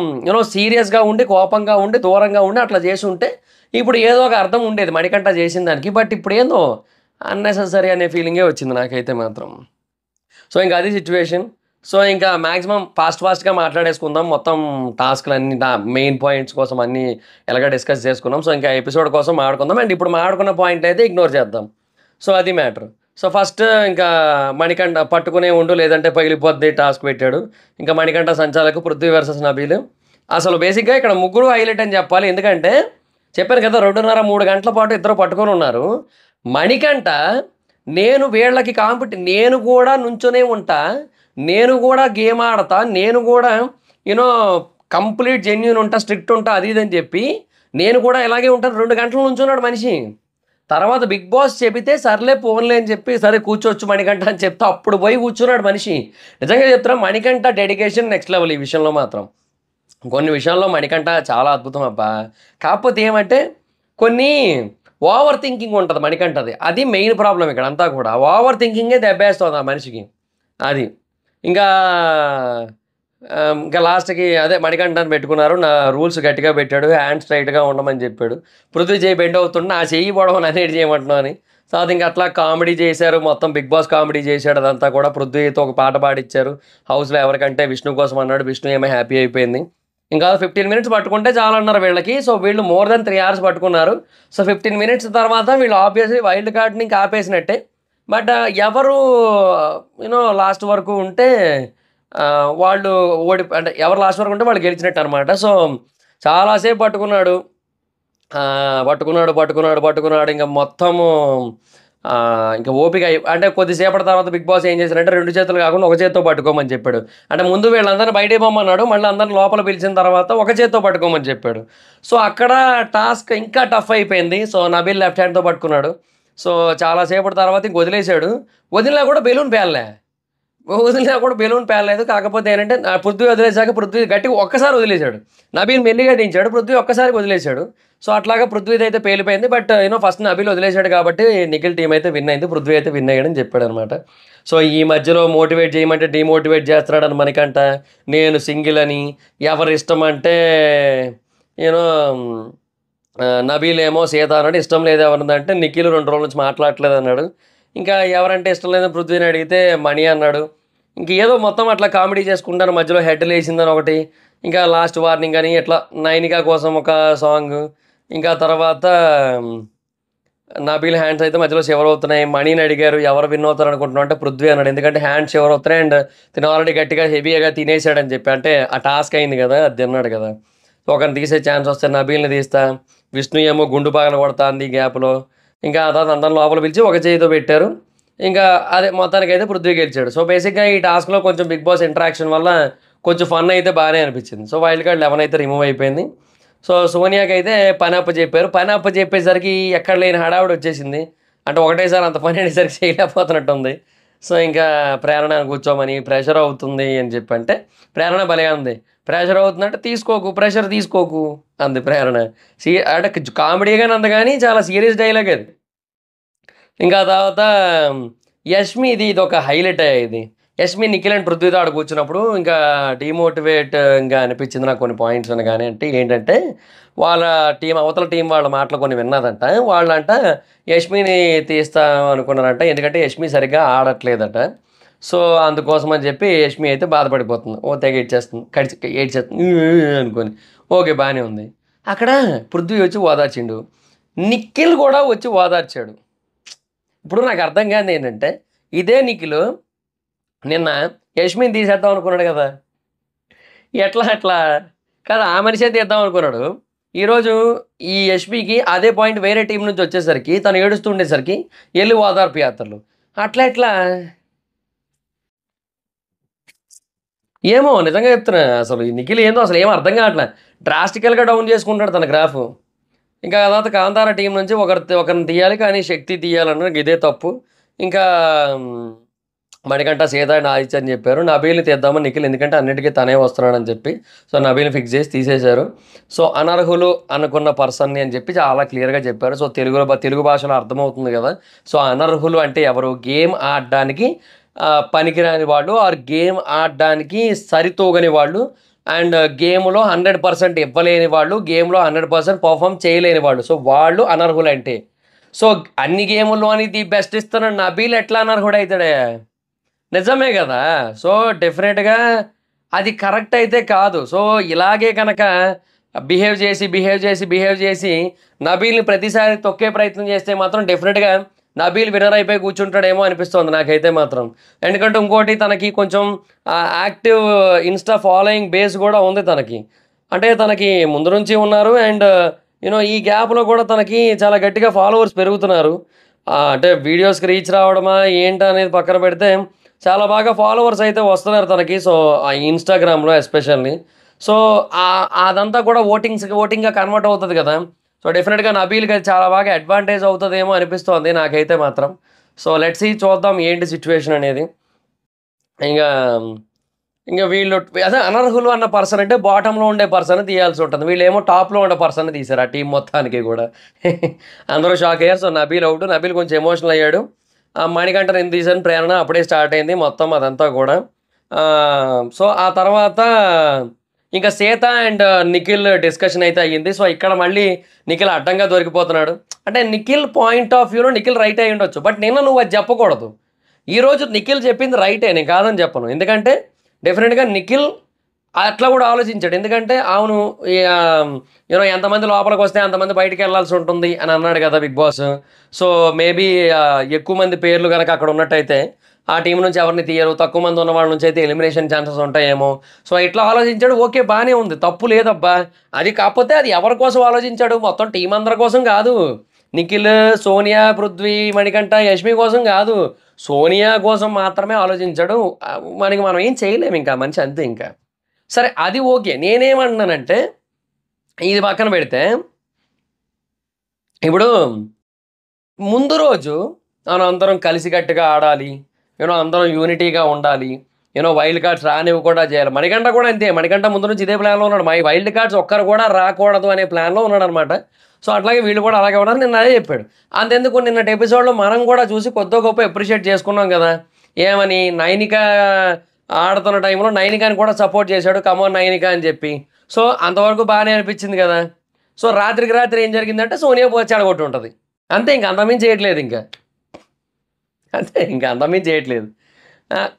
సీరియస్‌గా ఉండి, కోపంగా ఉండి, దూరంగా ఉండి అట్లా చేసి ఉంటే ఇప్పుడు ఏదో ఒక అర్థం ఉండేది మణికంఠ చేసిన దానికి. బట్ ఇప్పుడేందో అన్నెసెసరీ అనే ఫీలింగే వచ్చింది నాకైతే మాత్రం. సో, ఇంకా అది సిట్యుయేషన్. సో, ఇంకా మ్యాక్సిమం ఫాస్ట్‌గా మాట్లాడేసుకుందాం. మొత్తం టాస్క్‌లన్నీ మెయిన్ పాయింట్స్ కోసం అన్నీ ఎలాగో డిస్కస్ చేసుకున్నాం. సో, ఇంకా ఎపిసోడ్ కోసం మాట్లాడుకుందాం. అండ్ ఇప్పుడు మాట్లాడుకున్న పాయింట్ అయితే ఇగ్నోర్ చేద్దాం. సో, అది మ్యాటర్. సో, ఫస్ట్ ఇంకా మణికంఠ పట్టుకునే ఉండు లేదంటే పగిలిపోద్ది టాస్క్ పెట్టాడు. ఇంకా మణికంఠ సంచాలకు పృథ్వీ వర్సెస్ నబీల్. అసలు బేసిక్‌గా ఇక్కడ ముగ్గురు హైలైట్ అని చెప్పాలి. ఎందుకంటే చెప్పాను కదా 2:30, 3 గంటల పాటు ఇద్దరు పట్టుకొని ఉన్నారు. మణికంఠ నేను వీళ్ళకి నేను కూడా నుంచొనే ఉంటా, నేను కూడా గేమ్ ఆడతా, నేను కూడా కంప్లీట్ జెన్యూన్ ఉంటా, స్ట్రిక్ట్ ఉంటా అది ఇది అని చెప్పి నేను కూడా ఇలాగే ఉంటాను 2 గంటలు నుంచున్నాడు మనిషి. తర్వాత బిగ్ బాస్ చెబితే సర్లే పోన్లే అని చెప్పి సరే కూర్చోవచ్చు మణికంఠ అని చెప్తే అప్పుడు పోయి కూర్చున్నాడు మనిషి. నిజంగా చెప్తున్నా మణికంఠ డెడికేషన్ నెక్స్ట్ లెవెల్ ఈ విషయంలో మాత్రం. కొన్ని విషయాల్లో మణికంఠ చాలా అద్భుతం అబ్బా. కాకపోతే ఏమంటే కొన్ని ఓవర్ థింకింగ్ ఉంటుంది మణికంఠది. అది మెయిన్ ప్రాబ్లం ఇక్కడ అంతా కూడా. ఓవర్ థింకింగే దెబ్బేస్తుంది ఆ మనిషికి. అది ఇంకా ఇంకా లాస్ట్‌కి అదే మణికంఠని పెట్టుకున్నారు. నా రూల్స్ గట్టిగా పెట్టాడు. హ్యాండ్ స్ట్రైట్‌గా ఉండమని చెప్పాడు. పృథ్వీ చేయి బెండ్ అవుతుంటే నా చెయ్యి పొడవు నన్నేటి చేయమంటున్నావు అని. సో, అది ఇంకా అట్లా కామెడీ చేశారు. మొత్తం బిగ్ బాస్ కామెడీ చేశాడు అదంతా కూడా. పృథ్వీతో ఒక పాట పాడిచ్చారు. హౌస్‌లో ఎవరికంటే విష్ణు కోసం అన్నాడు. విష్ణు ఏమో హ్యాపీ అయిపోయింది. ఇంకా 15 మినిట్స్ పట్టుకుంటే చాలన్నారు వీళ్ళకి. సో, వీళ్ళు మోర్ దెన్ 3 అవర్స్ పట్టుకున్నారు. సో, 15 మినిట్స్ తర్వాత వీళ్ళు ఆబ్వియస్లీ వైల్డ్ కార్డ్‌ని ఇంకా ఆపేసినట్టే. బట్ ఎవరు లాస్ట్ వరకు ఉంటే వాళ్ళు అంటే ఎవరు లాస్ట్ వరకు ఉంటే వాళ్ళు గెలిచినట్టు అనమాట. సో, చాలాసేపు పట్టుకున్నాడు. పట్టుకున్నాడు. ఇంక మొత్తము ఇంకా ఓపిక అంటే కొద్దిసేపటి తర్వాత బిగ్ బాస్ ఏం చేశారంటే 2 చేతులు కాకుండా ఒక చేత్తో పట్టుకోమని చెప్పాడు. అంటే ముందు వీళ్ళందరిని బయటికి పొమ్మన్నాడు. మళ్ళీ అందరిని లోపల పిలిచిన తర్వాత ఒక చేత్తో పట్టుకోమని చెప్పాడు. సో, అక్కడ టాస్క్ ఇంకా టఫ్ అయిపోయింది. సో, నబీల్ లెఫ్ట్ హ్యాండ్‌తో పట్టుకున్నాడు. సో, చాలా సేపటి తర్వాత ఇంక వదిలేసాడు. వదిలినా కూడా బెలూన్ పేలలే. వదిలినా కూడా బెలూన్ పేలలేదు. కాకపోతే ఏంటంటే పృథ్వీ వదిలేసాక పృథ్వీ గట్టిగా ఒక్కసారి వదిలేసాడు. నబీల్ మెల్లిగా దించాడు. పృథ్వీ ఒక్కసారిగా వదిలేసాడు. సో, అట్లాగా పృథ్వీదైతే పేలిపోయింది. బట్ ఫస్ట్ నబీల్ వదిలేసాడు కాబట్టి నిఖిల్ టీమ్ అయితే విన్ అయింది. పృథ్వీ అయితే విన్ అయ్యాడని చెప్పాడనమాట. సో, ఈ మధ్యలో మోటివేట్ చేయమంటే డీమోటివేట్ చేస్తున్నాడని మణికంఠ. నేను సింగిల్ అని, ఎవరి ఇష్టం అంటే యూనో నబీల్ ఏమో సీత అన్నాడు. ఇష్టం లేదు ఎవరిదంటే నిఖిల్ 2 రోజుల నుంచి మాట్లాడట్లేదు అన్నాడు. ఇంకా ఎవరంటే ఇష్టం లేదని పృథ్వీని అడిగితే మణి అన్నాడు. ఇంక ఏదో మొత్తం అట్లా కామెడీ చేసుకుంటాను. మధ్యలో హెడ్ లేసిందని ఒకటి, ఇంకా లాస్ట్ వార్నింగ్ అని ఇట్లా నైనికా కోసం ఒక సాంగ్, ఇంకా తర్వాత నబీల్ హ్యాండ్స్ అయితే మధ్యలో షివర్ అవుతున్నాయి. మణిని అడిగారు ఎవరు విన్ అవుతారు అనుకుంటున్నావు అంటే పృథ్వీ అన్నాడు. ఎందుకంటే హ్యాండ్స్ షివర్ అవుతున్నాయి అండ్ తిను ఆల్రెడీ గట్టిగా హెవీగా తినేసాడని చెప్పి, అంటే ఆ టాస్క్ అయింది కదా, అది తిన్నాడు కదా. సో, ఒకరిని తీసే ఛాన్స్ వస్తే నబీల్ని తీస్తా, విష్ణు ఏమో గుండు పగల కొడతా అంది ఈ గ్యాప్లో. ఇంకా ఆ తర్వాత అందరిని లోపల పిలిచి ఒక చేయితో పెట్టారు. ఇంకా అదే మొత్తానికైతే పృథ్వీ గెలిచాడు. సో, బేసిక్గా ఈ టాస్క్లో కొంచెం బిగ్ బాస్ ఇంటరాక్షన్ వల్ల కొంచెం ఫన్ అయితే బాగానే అనిపించింది. సో, వైల్డ్ కార్డ్ 11 అయితే రిమూవ్ అయిపోయింది. సో, సోనియాకి అయితే పని అప్పచెప్పారు. పని అప్పచెప్పేసరికి ఎక్కడ లేని హడావుడి వచ్చేసింది. అంటే ఒకటేసారి అంత పని అనేసరికి చేయలేకపోతున్నట్టుంది. సో, ఇంకా ప్రేరణ కూర్చోమని ప్రెషర్ అవుతుంది అని చెప్పి అంటే ప్రేరణ భలే ఉంది. ప్రెషర్ అవుతుందంటే తీసుకోకు, ప్రెషర్ తీసుకోకు అంది ప్రేరణ. అంటే కామెడీగానే అంది కానీ చాలా సీరియస్ డైలాగ్ అది. ఇంకా తర్వాత యష్మిది ఇది ఒక హైలైట్ ఇది. యష్మి నిఖిల్ అండ్ పృథ్వీతో ఆడ కూర్చున్నప్పుడు ఇంకా డీమోటివేట్ ఇంకా అనిపించింది నాకు కొన్ని పాయింట్స్ అనగానే. అంటే ఏంటంటే వాళ్ళ టీం అవతల టీం వాళ్ళ మాటలు కొన్ని విన్నదంట. వాళ్ళంట యష్మిని తీస్తాం అనుకున్నారంట. ఎందుకంటే యష్మి సరిగ్గా ఆడట్లేదట. సో, అందుకోసం అని చెప్పి యష్మి అయితే బాధపడిపోతుంది. ఓ తెగ ఏడ్చేస్తుంది. ఏడ్చేస్తుంది అనుకొని. ఓకే, బాగానే ఉంది. అక్కడ పృథ్వీ వచ్చి ఓదార్చిండు. నిఖిల్ కూడా వచ్చి ఓదార్చాడు. ఇప్పుడు నాకు అర్థం కానిది ఏంటంటే ఇదే నిఖిల్ నిన్న యష్మిని తీసేద్దాం అనుకున్నాడు కదా. ఎట్లా కదా, ఆ మనిషే తీద్దాం అనుకున్నాడు. ఈరోజు ఈ యష్మికి అదే పాయింట్ వేరే టీం నుంచి వచ్చేసరికి తను ఏడుస్తూ ఉండేసరికి వెళ్ళి ఓదార్పు యాత్రలు ఎట్లా ఏమో నిజంగా చెప్తున్నా. అసలు ఈ నిఖిల్ ఏందో అసలు ఏమో అర్థం కావట్లే. డ్రాస్టికల్గా డౌన్ చేసుకుంటాడు తన గ్రాఫ్. ఇంకా తర్వాత కాంతార టీం నుంచి ఒకరిని తీయాలి కానీ శక్తి తీయాలన్న ఇదే తప్పు. ఇంకా మణికంఠ సీత అండ్ ఆదిత్య అని చెప్పారు. నబీల్ని తీద్దామని నిఖిల్, ఎందుకంటే అన్నిటికీ తనే వస్తున్నాడని చెప్పి. సో, నబీల్ని ఫిక్స్ చేసి తీసేశారు. సో, అనర్హులు అనుకున్న పర్సన్ని అని చెప్పి చాలా క్లియర్గా చెప్పారు. సో, తెలుగు భాషలో అర్థమవుతుంది కదా. సో, అనర్హులు అంటే ఎవరు? గేమ్ ఆడడానికి పనికిరాని వాళ్ళు, ఆర్ గేమ్ ఆడడానికి సరితూగని వాళ్ళు, అండ్ గేమ్లో 100% ఇవ్వలేని వాళ్ళు, గేమ్లో 100% పర్ఫామ్ చేయలేని వాళ్ళు. సో, వాళ్ళు అనర్హులు అంటే. సో, అన్ని గేముల్లో అని ది బెస్ట్ ఇస్తున్న నబీల్ ఎట్లా అనర్హుడు అవుతాడే? నిజమే కదా. సో, డెఫినెట్గా అది కరెక్ట్ అయితే కాదు. సో, ఇలాగే కనుక బిహేవ్ చేసి నబీల్ని ప్రతిసారి తొక్కే ప్రయత్నం చేస్తే మాత్రం డెఫినెట్గా నబీల్ విన్నర్ అయిపోయి కూర్చుంటాడేమో అనిపిస్తుంది నాకైతే మాత్రం. ఎందుకంటే ఇంకోటి తనకి కొంచెం యాక్టివ్ ఇన్స్టా ఫాలోయింగ్ బేస్ కూడా ఉంది తనకి. అంటే తనకి ముందు నుంచి ఉన్నారు అండ్ ఈ గ్యాప్లో కూడా తనకి చాలా గట్టిగా ఫాలోవర్స్ పెరుగుతున్నారు. అంటే వీడియోస్కి రీచ్ రావడమా ఏంటా అనేది పక్కన పెడితే చాలా బాగా ఫాలోవర్స్ అయితే వస్తున్నారు తనకి. సో, ఇన్స్టాగ్రామ్లో ఎస్పెషల్లీ. సో, అదంతా కూడా ఓటింగ్గా కన్వర్ట్ అవుతుంది కదా. సో, డెఫినెట్గా నబీల్కి అది చాలా బాగా అడ్వాంటేజ్ అవుతుందేమో అనిపిస్తోంది నాకైతే మాత్రం. సో, లెట్స్ సీ, చూద్దాం ఏంటి సిచ్యువేషన్ అనేది. ఇంకా వీళ్ళు అదే అనర్హులు అన్న పర్సన్ అంటే బాటంలో ఉండే పర్సన్ తీయాల్సి ఉంటుంది. వీళ్ళేమో టాప్లో ఉండే పర్సన్ తీశారు ఆ టీం మొత్తానికి కూడా. అందరూ షాక్ అయ్యారు. So, Nabeel out. నబీల్ కొంచెం ఎమోషనల్ అయ్యాడు. మణికంఠను ఎందుకు తీసాను ప్రేరణ అప్పుడే స్టార్ట్ అయింది మొత్తం అదంతా కూడా. సో, ఆ తర్వాత ఇంకా సీత అండ్ నిఖిల్ డిస్కషన్ అయితే అయ్యింది. సో, ఇక్కడ మళ్ళీ నిఖిల్ అడ్డంగా దొరికిపోతున్నాడు. అంటే నిఖిల్ పాయింట్ ఆఫ్ వ్యూలో నిఖిల్ రైట్ అయి ఉండొచ్చు. బట్ నిన్న నువ్వు అది చెప్పకూడదు. ఈరోజు నిఖిల్ చెప్పింది రైటే, నేను కాదని చెప్పను. ఎందుకంటే డెఫినెట్గా నిఖిల్ అట్లా కూడా ఆలోచించాడు. ఎందుకంటే అవును ఎంతమంది లోపలికి వస్తే అంతమంది బయటికి వెళ్ళాల్సి ఉంటుంది అని అన్నాడు కదా బిగ్ బాస్. సో, మేబీ ఎక్కువ మంది పేర్లు కనుక అక్కడ ఉన్నట్టయితే ఆ టీం నుంచి ఎవరిని తీయరు, తక్కువ మంది ఉన్న వాళ్ళ నుంచి అయితే ఎలిమినేషన్ ఛాన్సెస్ ఉంటాయేమో. సో, ఇట్లా ఆలోచించాడు. ఓకే, బాగానే ఉంది, తప్పు లేదబ్బా. అది కాకపోతే అది ఎవరి కోసం ఆలోచించాడు? మొత్తం టీం అందరి కోసం కాదు. నిఖిల్, సోనియా, పృథ్వీ, మణికంఠ, యష్మి కోసం కాదు, సోనియా కోసం మాత్రమే ఆలోచించాడు. మనకి మనం ఏం చేయలేము, ఇంకా మనిషి అంతే. ఇంకా సరే అది ఓకే. నేనేమంటున్నానంటే ఇది పక్కన పెడితే, ఇప్పుడు ముందు రోజు మనం అందరం కలిసికట్టుగా ఆడాలి, అందరం యూనిటీగా ఉండాలి, వైల్డ్ కార్డ్స్ రానివి కూడా చేయాలి. మణికంఠ కూడా అంతే. మణికంఠ ముందు నుంచి ఇదే ప్లాన్లో ఉన్నాడు. వైల్డ్ కార్డ్స్ ఒక్కరు కూడా రాకూడదు అనే ప్లాన్లో ఉన్నాడు అనమాట. సో అట్లాగే వీళ్ళు కూడా అలాగే ఉన్నారు. నిన్న అదే చెప్పాడు. అంతెందుకు నిన్నటి ఎపిసోడ్లో మనం కూడా చూసి కొద్దో గొప్ప అప్రిషియేట్ చేసుకున్నాం కదా. ఏమని, నైనిక ఆడుతున్న టైంలో నైనికాని కూడా సపోర్ట్ చేశాడు, కమోన్ నైనిక అని చెప్పి. సో అంతవరకు బాగానే అనిపించింది కదా. సో రాత్రికి రాత్రి ఏం జరిగిందంటే సోనియా పోచి అడగొట్టు ఉంటుంది అంతే. ఇంక అంతమించి చేయట్లేదు, ఇంకా అంతే, ఇంకా అంతమించి చేయట్లేదు.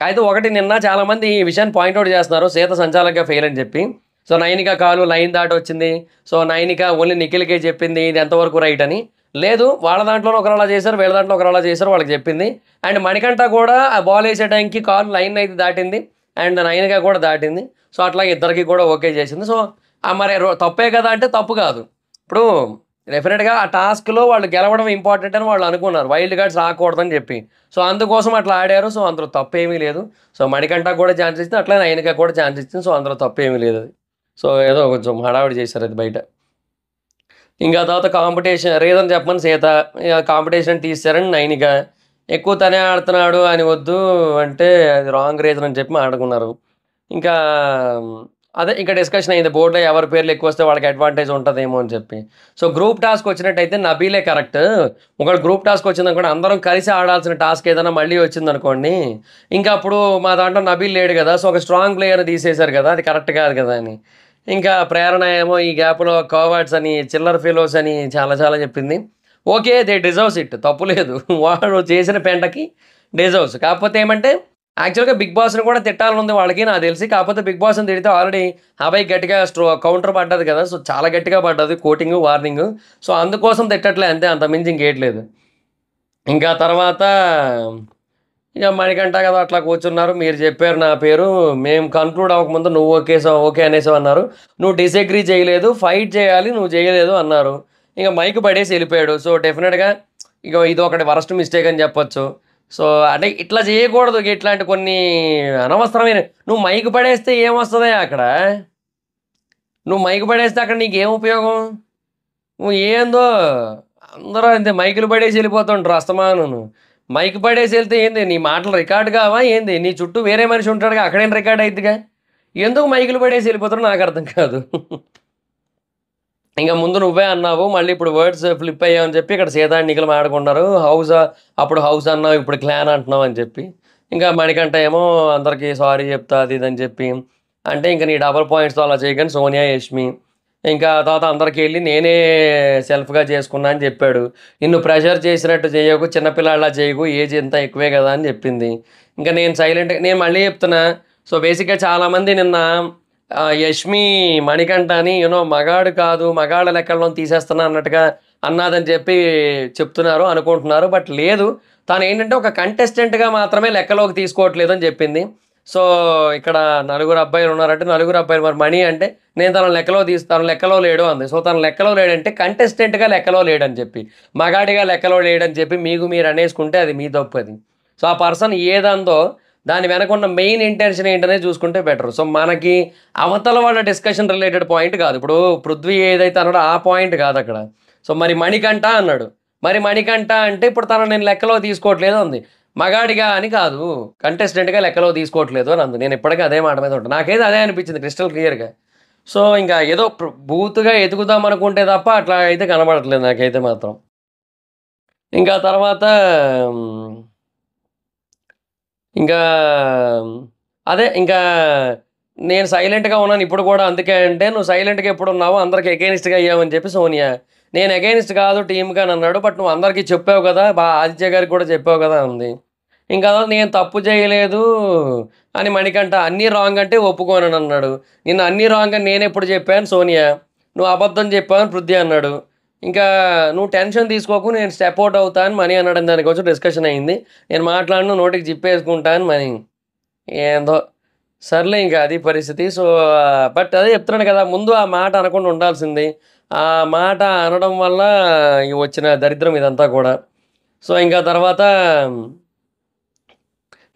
అయితే ఒకటి, నిన్న చాలామంది ఈ విషయాన్ని పాయింట్అవుట్ చేస్తున్నారు, సీత సంచాలకంగా ఫెయిల్ అని చెప్పి. సో నైనిక కాలు లైన్ దాటి వచ్చింది. సో నైనిక ఓన్లీ నిఖిల్కే చెప్పింది ఇది ఎంతవరకు రైట్ అని. లేదు, వాళ్ళ దాంట్లోనే ఒకరు అలా చేశారు, వీళ్ళ దాంట్లో ఒకరు అలా చేశారు, వాళ్ళకి చెప్పింది. అండ్ మణికంఠ కూడా ఆ బాల్ వేసే టైంకి కాలు లైన్ అయితే దాటింది, అండ్ నైనిక కూడా దాటింది. సో అట్లాగే ఇద్దరికి కూడా ఓకే చేసింది. సో మరి తప్పే కదా అంటే తప్పు కాదు. ఇప్పుడు డెఫినెట్గా ఆ టాస్క్లో వాళ్ళు గెలవడం ఇంపార్టెంట్ అని వాళ్ళు అనుకున్నారు, వైల్డ్ కార్డ్స్ రాకూడదని చెప్పి. సో అందుకోసం అట్లా ఆడారు. సో అందులో తప్పేమీ లేదు. సో మణికంఠ కూడా ఛాన్స్ ఇచ్చింది, అట్లా నైనిక కూడా ఛాన్స్ ఇచ్చింది. సో అందులో తప్పేమీ లేదు అది. సో ఏదో కొంచెం హడావిడి చేశారు అది బయట. ఇంకా తర్వాత కాంపిటీషన్ రీజన్ చెప్పమని సీత, కాంపిటీషన్ తీశారని నైనిక. ఎక్కువ తనే ఆడుతున్నాడు అని వద్దు అంటే అది రాంగ్ రీజన్ అని చెప్పి ఆడుకున్నారు. ఇంకా అదే ఇంకా డిస్కషన్ అయింది, బోర్డులో ఎవరి పేర్లు ఎక్కువ వస్తే వాళ్ళకి అడ్వాంటేజ్ ఉంటుందేమో అని చెప్పి. సో గ్రూప్ టాస్క్ వచ్చినట్టయితే నబీలే కరెక్ట్. ఒకవేళ గ్రూప్ టాస్క్ వచ్చిందనుకోండి, అందరం కలిసి ఆడాల్సిన టాస్క్ ఏదైనా మళ్ళీ వచ్చిందనుకోండి, ఇంకా అప్పుడు మా దాంట్లో నబీల్ లేడు కదా, సో ఒక స్ట్రాంగ్ ప్లేయర్ తీసేశారు కదా, అది కరెక్ట్ కాదు కదా అని. ఇంకా ప్రేరణ ఏమో ఈ గ్యాప్లో కవర్డ్స్ అని, చిల్లర్ ఫెలోస్ అని చాలా చాలా చెప్పింది. ఓకే, దే డిజర్వ్స్ ఇట్, తప్పు లేదు, వాడు చేసిన పెంటకి డిజర్వ్స్. కాకపోతే ఏమంటే యాక్చువల్గా బిగ్ బాస్ని కూడా తిట్టాలని ఉంది వాళ్ళకి, నాకు తెలిసి. కాకపోతే బిగ్ బాస్ని తిడితే ఆల్రెడీ అబ్బాయి గట్టిగా కౌంటర్ పడ్డది కదా, సో చాలా గట్టిగా పడ్డది, కోటింగ్ వార్నింగ్. సో అందుకోసం తిట్టట్లే అంతే, అంత మించి ఇంకేయట్లేదు. ఇంకా తర్వాత ఇక మణికంఠ కదా అట్లా కూర్చున్నారు, మీరు చెప్పారు నా పేరు, మేము కన్క్లూడ్ అవ్వకముందు నువ్వు ఓకే అనేసావు అన్నారు, నువ్వు డిసగ్రీ చేయలేదు, ఫైట్ చేయాలి, నువ్వు చేయలేదు అన్నారు. ఇంకా మైక్ పడేసి వెళ్ళిపోయాడు. సో డెఫినెట్గా ఇక ఇది ఒకటి వరస్ట్ మిస్టేక్ అని చెప్పొచ్చు. సో అంటే ఇట్లా చేయకూడదు, ఇట్లాంటి కొన్ని అనవసరమైన, నువ్వు మైక్ పడేస్తే ఏమొస్తుంది అక్కడ, నువ్వు మైక్ పడేస్తే అక్కడ నీకు ఏం ఉపయోగం? నువ్వు ఏందో అందరూ అంతే మైకులు పడేసి వెళ్ళిపోతుంటారు అస్తమాను. మైక్ పడేసి వెళ్తే ఏంది, నీ మాటలు రికార్డ్ కావా ఏంది? నీ చుట్టూ వేరే మనిషి ఉంటాడుగా, అక్కడేం రికార్డ్ అయిద్దిగా. ఎందుకు మైకులు పడేసి వెళ్ళిపోతారో నాకు అర్థం కాదు. ఇంకా ముందు నువ్వే అన్నావు, మళ్ళీ ఇప్పుడు వర్డ్స్ ఫ్లిప్ అయ్యావని చెప్పి ఇక్కడ సీతా నిఖిల్ ఆడుకున్నారు. అప్పుడు హౌస్ అన్నావు, ఇప్పుడు క్లాన్ అంటున్నావు అని చెప్పి. ఇంకా మణికంఠ ఏమో అందరికీ సారీ చెప్తా అది ఇదని చెప్పి అంటే, ఇంకా నీ డబల్ పాయింట్స్తో అలా చేయగానే సోనియా, యష్మి ఇంకా తర్వాత అందరికీ వెళ్ళి నేనే సెల్ఫ్గా చేసుకున్నా అని చెప్పాడు. నిన్ను ప్రెషర్ చేసినట్టు చేయకు, చిన్నపిల్లాళ్ళ చేయకు, ఏజ్ ఎంత ఎక్కువే కదా అని చెప్పింది. ఇంకా నేను సైలెంట్గా, నేను మళ్ళీ చెప్తున్నా. సో బేసిక్గా చాలామంది నిన్న యష్మి మణికంఠ అని మగాడు కాదు, మగాళ్ళ లెక్కల్లో తీసేస్తున్నా అన్నట్టుగా అన్నాదని చెప్పి చెప్తున్నారు, అనుకుంటున్నారు. బట్ లేదు, తను ఏంటంటే ఒక కంటెస్టెంట్గా మాత్రమే లెక్కలోకి తీసుకోవట్లేదు అని చెప్పింది. సో ఇక్కడ నలుగురు అబ్బాయిలు ఉన్నారంటే నలుగురు అబ్బాయిలు, మరి మణి అంటే నేను తన లెక్కలో లేడు అంది. సో తన లెక్కలో లేడంటే కంటెస్టెంట్గా లెక్కలో లేడని చెప్పి, మగాడిగా లెక్కలో లేడని చెప్పి మీకు మీరు అనేసుకుంటే అది మీ తప్పు అది. సో ఆ పర్సన్ ఏదందో దాని వెనక ఉన్న మెయిన్ ఇంటెన్షన్ ఏంటనే చూసుకుంటే బెటర్. సో మనకి అవతల వాళ్ళ డిస్కషన్ రిలేటెడ్ పాయింట్ కాదు. ఇప్పుడు పృథ్వీ ఏదైతే అన్నాడో ఆ పాయింట్ కాదు అక్కడ. సో మరి మణికంఠ అన్నాడు, మరి మణికంఠ అంటే ఇప్పుడు తను నేను లెక్కలో తీసుకోవట్లేదు అంది. మగాడిగా అని కాదు, కంటెస్టెంట్గా లెక్కలో తీసుకోవట్లేదు అని అంది. నేను ఇప్పటికీ అదే మాట మీద ఉంటాను, నాకైతే అదే అనిపించింది క్రిస్టల్ క్లియర్గా. సో ఇంకా ఏదో బూత్గా ఎదుగుదాం అనుకుంటే తప్ప అట్లా అయితే కనబడట్లేదు నాకైతే మాత్రం. ఇంకా తర్వాత ఇంకా అదే ఇంకా నేను సైలెంట్గా ఉన్నాను ఇప్పుడు కూడా. అందుకే అంటే నువ్వు సైలెంట్గా ఎప్పుడు ఉన్నావు, అందరికి అగెయినిస్ట్గా అయ్యావని చెప్పి సోనియా. నేను అగెయినిస్ట్ కాదు టీమ్గా అని అన్నాడు. బట్ నువ్వు అందరికీ చెప్పావు కదా, ఆదిత్య గారికి కూడా చెప్పావు కదా అంది. ఇంకా నేను తప్పు చేయలేదు అని మణికంఠ. అన్నీ రాంగ్ అంటే ఒప్పుకోనని అన్నాడు. నిన్ను అన్నీ రాంగ్ అని నేను ఎప్పుడు చెప్పాను సోనియా, నువ్వు అబద్ధం చెప్పావని పృథ్వీ అన్నాడు. ఇంకా నువ్వు టెన్షన్ తీసుకోకు, నేను స్టెప్ అవుట్ అవుతాను మనీ అన్నాడు. దానికోసం డిస్కషన్ అయింది. నేను మాట్లాడను, నోటికి జిప్పేసుకుంటాను మనీ. ఏందో సర్లే, ఇంకా అది పరిస్థితి. సో బట్ అదే చెప్తున్నాను కదా, ముందు ఆ మాట అనకుండా ఉండాల్సింది. ఆ మాట అనడం వల్ల వచ్చిన దరిద్రం ఇదంతా కూడా. సో, ఇంకా తర్వాత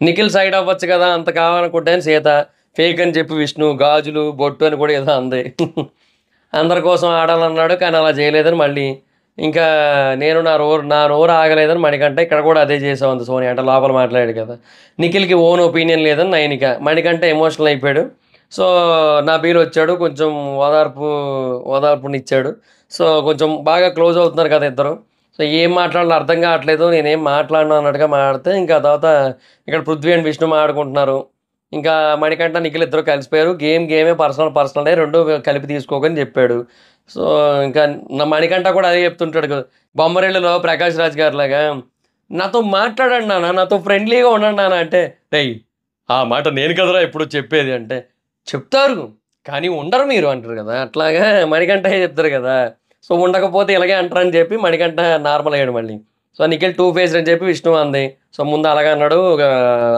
నిఖిల్ సైడ్ అవ్వచ్చు కదా! అంత కావాలనుకుంటే అని సీత, ఫేక్ అని చెప్పి విష్ణు, గాజులు, బొట్టు అని కూడా ఏదో అంది. అందరి కోసం ఆడాలన్నాడు. కానీ అలా చేయలేదని మళ్ళీ ఇంకా నేను నా నోరు ఆగలేదని మణికంఠ ఇక్కడ కూడా అదే చేసావంది సోనియా. అంటే లోపల మాట్లాడాడు కదా! నిఖిల్‌కి ఓన్ ఒపీనియన్ లేదని నైనిక. మణికంఠ ఎమోషనల్ అయిపోయాడు. సో, నబీల్ వచ్చాడు. కొంచెం ఓదార్పునిచ్చాడు. సో, కొంచెం బాగా క్లోజ్ అవుతున్నారు కదా ఇద్దరు. సో, ఏం మాట్లాడాలో అర్థం కావట్లేదు. నేనేం మాట్లాడను అన్నట్టుగా మాట్లాడితే ఇంకా తర్వాత ఇక్కడ పృథ్వీ అండ్ విష్ణు మాట్లాడుకుంటున్నారు. ఇంకా మణికంఠ, నిఖిల్ ఇద్దరు కలిసిపోయారు. గేమే, పర్సనలే 2 కలిపి తీసుకోకని చెప్పాడు. సో, ఇంకా మణికంఠ కూడా అదే చెప్తుంటాడు కదా! బొమ్మరిల్లులో ప్రకాష్ రాజ్ గారిలాగా, "నాతో మాట్లాడండి నాన్న, నాతో ఫ్రెండ్లీగా ఉండండి నాన్న" అంటే, "రేయ్! ఆ మాట నేను కదరా ఎప్పుడు చెప్పేది" అంటే, "చెప్తారు కానీ ఉండరు మీరు" అంటారు కదా! అట్లాగా మణికంఠ చెప్తారు కదా! సో, ఉండకపోతే ఇలాగే అంటారని చెప్పి మణికంఠ నార్మల్ అయ్యాడు మళ్ళీ. సో, నిఖిల్ టూ ఫేస్డ్ అని చెప్పి విష్ణు అంది. సో, ముందు అలాగే అన్నాడు.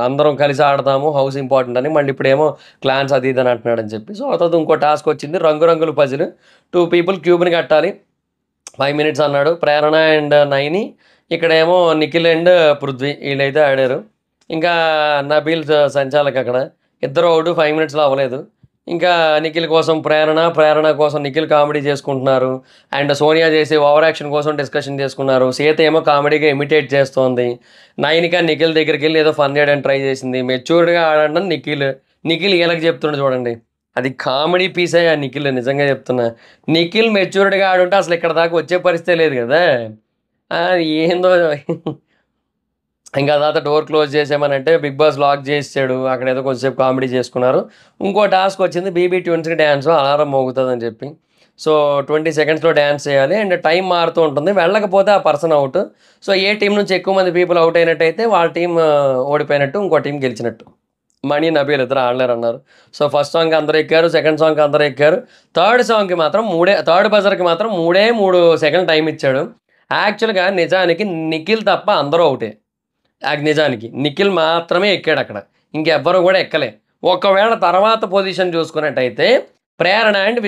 అందరం కలిసి ఆడతాము. హౌస్ ఇంపార్టెంట్ అని. మళ్ళీ ఇప్పుడేమో క్లాన్స్ అది ఇది అని అంటున్నాడని చెప్పి. సో, ఆ తర్వాత ఇంకో టాస్క్ వచ్చింది. రంగురంగుల పజిల్. 2 పీపుల్ క్యూబ్‌ని కట్టాలి. 5 మినిట్స్ అన్నాడు. ప్రేరణ అండ్ నైని. ఇక్కడేమో నిఖిల్ అండ్ పృథ్వీ ఈళ్ళైతే ఆడారు. ఇంకా నబీల్ సంచాలక్ అక్కడ. ఇద్దరు ఔట్ 5 మినిట్స్‌లో అవ్వలేదు. ఇంకా నిఖిల్ కోసం ప్రేరణ కోసం నిఖిల్ కామెడీ చేసుకుంటున్నారు. అండ్ సోనియా చేసే ఓవర్ యాక్షన్ కోసం డిస్కషన్ చేసుకున్నారు. సీత ఏమో కామెడీగా ఇమిటేట్ చేస్తోంది. నైనిక నిఖిల్ దగ్గరికెళ్ళి ఏదో ఫన్ చేయడానికి ట్రై చేసింది. మెచ్యూర్డ్‌గా ఆడండి నిఖిల్. నిఖిల్ ఈళ్ళకి చెప్తుండు చూడండి. అది కామెడీ పీసే ఆ నిఖిల్ నిజంగా చెప్తున్నా. నిఖిల్ మెచ్యూర్డ్‌గా ఆడుంటే అసలు ఇక్కడ దాకా వచ్చే పరిస్థితే లేదు గదా! ఏందో ఇంకా తర్వాత డోర్ క్లోజ్ చేసామనంటే 'బిగ్ బాస్' లాక్ చేసేసాడు. అక్కడేదో కొంచెంసేపు కామెడీ చేసుకున్నారు. ఇంకో టాస్క్ వచ్చింది బీబీ ట్యూన్స్‌కి డాన్స్ అలారం మోగుతదని చెప్పి. సో, 20 సెకండ్స్‌లో డాన్స్ చేయాలి. అండ్ టైం మారుతూ ఉంటుంది. వెళ్ళకపోతే ఆ పర్సన్ ఔట్. సో, ఏ టీమ్ నుంచి ఎక్కువ మంది పీపుల్ ఔట్ అయినట్టయితే వాళ్ళ టీమ్ ఓడిపోయినట్టు. ఇంకో టీమ్ గెలిచినట్టు. మణి, నబీల్ ఇద్దరు ఆడలేరన్నారు. సో, ఫస్ట్ సాంగ్‌కి అందరూ ఎక్కారు. సెకండ్ సాంగ్‌కి అందరూ ఎక్కారు. థర్డ్ బజర్‌కి మాత్రం 3 సెకన్లు టైం ఇచ్చాడు. యాక్చువల్‌గా నిజానికి నిఖిల్ తప్ప అందరూ ఔటే. నిజానికి. నిఖిల్ మాత్రమే ఎక్కాడక్కడ. ఇంకెవ్వరు గూడా ఎక్కలే. ఒకవేళ తర్వాత పొజిషన్ చూసుకున్నట్టయితే ప్రేరణ అండ్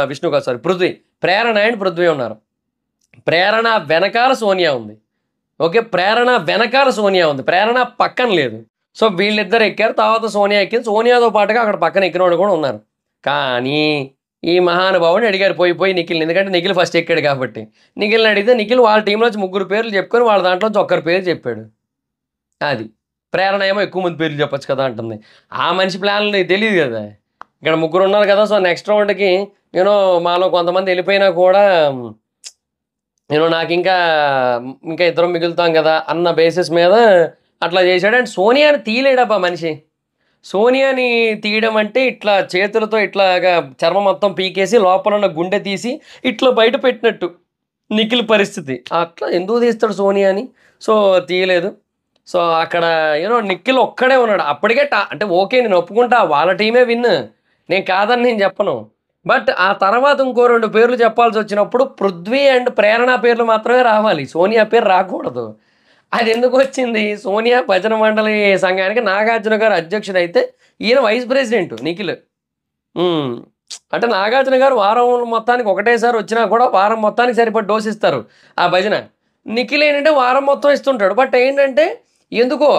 విష్ణు కాదు sorry Prithvi. Prerana and Prithvi ఉన్నారు. ప్రేరణ వెనకాల సోనియా ఉంది. ఓకే. ప్రేరణ వెనకాల సోనియా ఉంది. ప్రేరణ పక్కన లేదు. సో, వీళ్ళిద్దరు ఎక్కారు. తర్వాత సోనియా ఎక్కింది. సోనియాతో పాటుగా అక్కడ పక్కన ఎక్కినోళ్ళు కూడా ఉన్నారు. కానీ ఈ మహానుభావుడిని అడిగారు పోయి నిఖిల్‌ని. ఎందుకంటే నిఖిల్ ఫస్ట్ ఎక్కాడు కాబట్టి. నిఖిల్‌ని అడిగితే నిఖిల్ వాళ్ళ టీమ్‌లోంచి ముగ్గురు పేర్లు చెప్పుకొని వాళ్ళ దాంట్లోంచి ఒక్కరి పేరు చెప్పాడు. అది. ప్రేరణ ఏమో ఎక్కువ మంది పేర్లు చెప్పొచ్చు కదా! అంటుంది. ఆ మనిషి ప్లాన్‌లు నీకు తెలీదు గదా! ఇక్కడ ముగ్గురున్నారు కదా! సో, నెక్స్ట్ రౌండ్‌కి మాలో కొంతమంది ఎళ్ళిపోయినా కూడా నాకింకా ఇంకా ఇద్దరం మిగులుతాం గదా! అన్న బేసిస్ మీద అట్లా చేశాడు. అండ్ సోనియాని తీయలేడబ్బా మనిషి. సోనియాని తీయడం అంటే ఇట్లా చేతులతో ఇట్లాగా చర్మం మొత్తం పీకేసి లోపలున్న గుండె తీసి ఇట్లా బయట పెట్టినట్టు. నిఖిల్ పరిస్థితి. అట్లా ఎందుకు తీస్తాడు సోనియాని? సో, తీయలేదు. సో, అక్కడ నిఖిల్ ఒక్కడే ఉన్నాడు. అప్పటికే అంటే ఓకే. నేను ఒప్పుకుంటా. వాళ్ళ టీమే విన్. నేను చెప్పను. బట్ ఆ తర్వాత ఇంకో 2 పేర్లు చెప్పాల్సొచ్చినప్పుడు పృథ్వీ అండ్ ప్రేరణ పేర్లు మాత్రమే రావాలి. సోనియా పేరు రాకూడదు. అదెందుకొచ్చింది? సోనియా భజన మండలి సంఘానికి నాగార్జున గారు అధ్యక్షుడైతే, ఈయన వైస్ ప్రెసిడెంట్ నిఖిల్. హ్మ్. అంటే నాగార్జున గారు వారం మొత్తానికి ఒకటేసారి వచ్చినా కూడా వారం మొత్తానికి సరిపడా డోస్ ఇస్తారు ఆ భజన. నిఖిల్ ఏంటంటే వారం మొత్తం ఇస్తుంటాడు. బట్ ఏంటంటే ఎందుకో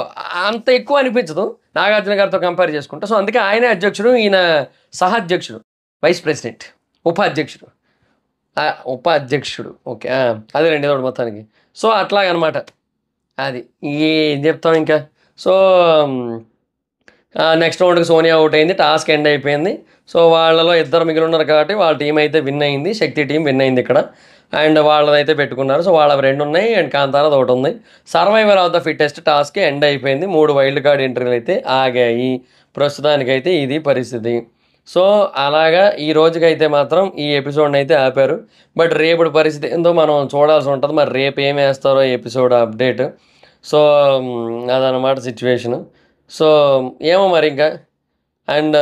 అంత ఎక్కువ అనిపించదు నాగార్జున గారితో కంపేర్ చేసుకుంటే. సో, అందుకే ఆయనే అధ్యక్షుడు. ఈయన సహాధ్యక్షుడు. Vice president. ఉపాధ్యక్షుడు. ఉపాధ్యక్షుడు. ఓకే. అదేలెండి ఏదోకటి మొత్తానికి. సో, అట్లాగనమాట. అది. ఏం చెప్తాం ఇంకా. సో, నెక్స్ట్ రౌండ్‌కి సోనియా ఔట్ అయింది. టాస్క్ ఎండ్ అయిపోయింది. సో, వాళ్ళలో ఇద్దరు మిగిలున్నారు కాబట్టి వాళ్ళ టీమ్ అయితే విన్ అయింది. శక్తి టీమ్ విన్ అయింది ఇక్కడ. అండ్ వాళ్ళదైతే పెట్టుకున్నారు. సో, వాళ్ళవి 2 ఉన్నాయి. అండ్ కాంతారాది ఒకటి ఉంది. Survival of the fittest task end అయిపోయింది. 3 వైల్డ్ కార్డ్ ఎంట్రీలు అయితే ఆగాయి. ప్రస్తుతానికైతే ఇది పరిస్థితి. సో, అలాగా ఈ రోజుకైతే మాత్రం ఈ ఎపిసోడ్‌ని అయితే ఆపారు. బట్ రేపటి పరిస్థితి ఏందో మనం చూడాల్సి ఉంటది. మరి రేపు ఏమేస్తారో ఎపిసోడ్ అప్డేట్. సో, అదనమాట సిట్యుయేషను. సో, ఏమో మరి ఇంకా. అండ్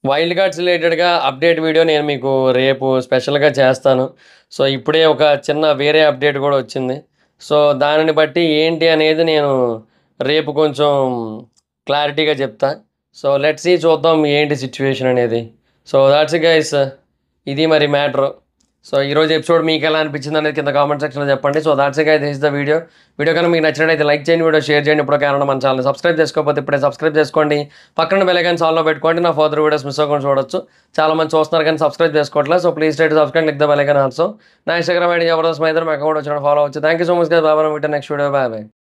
వైల్డ్ కార్డ్స్ రిలేటెడ్‌గా అప్డేట్ వీడియో నేను మీకు రేపు స్పెషల్‌గా చేస్తాను. సో, ఇప్పుడే ఒక చిన్న వేరే అప్డేట్ కూడా వచ్చింది. సో, దానిని బట్టి ఏంటి అనేది నేను రేపు కొంచెం క్లారిటీగా చెప్తా. సో, లెట్స్ సీ చూద్దాం ఏంటి సిట్యుయేషన్ అనేది. So, thoughts it guys. ఇది మరి మ్యాటర్. సో ఈరోజు ఎపిసోడ్ మీకు ఎలా అనిపించింది అనేది కింద కామెంట్ సెక్షన్లో చెప్పండి. So that's it guys, this is the video. Video కనుక మీకు నచ్చినట్లయితే లైక్ చేయండి, వీడియో షేర్ చేయండి. ఇప్పుడు కారణం మన ఛానల్ సబ్స్క్రైబ్ చేసుకోకపోతే ఇప్పుడే సబ్స్క్రైబ్ చేసుకోండి. పక్కన బెల్ ఐకాన్ ఆల్లో పెట్టుకోండి. నా ఫర్దర్ వీడియోస్ మిస్ అవ్వకుండా చూడొచ్చు. చాలా మంది చూస్తున్నారు కానీ సబ్స్క్రైబ్ చేసుకోవట్లేదు. So please try to subscribe, click the bell icon also. నా ఇన్స్టాగ్రామ్ ఐడి జబర్దస్త్ మైదర్, మీ అకౌంట్ వచ్చిన ఫాలో అవచ్చు. Thank you so much guys. Bye. Next video. Bye.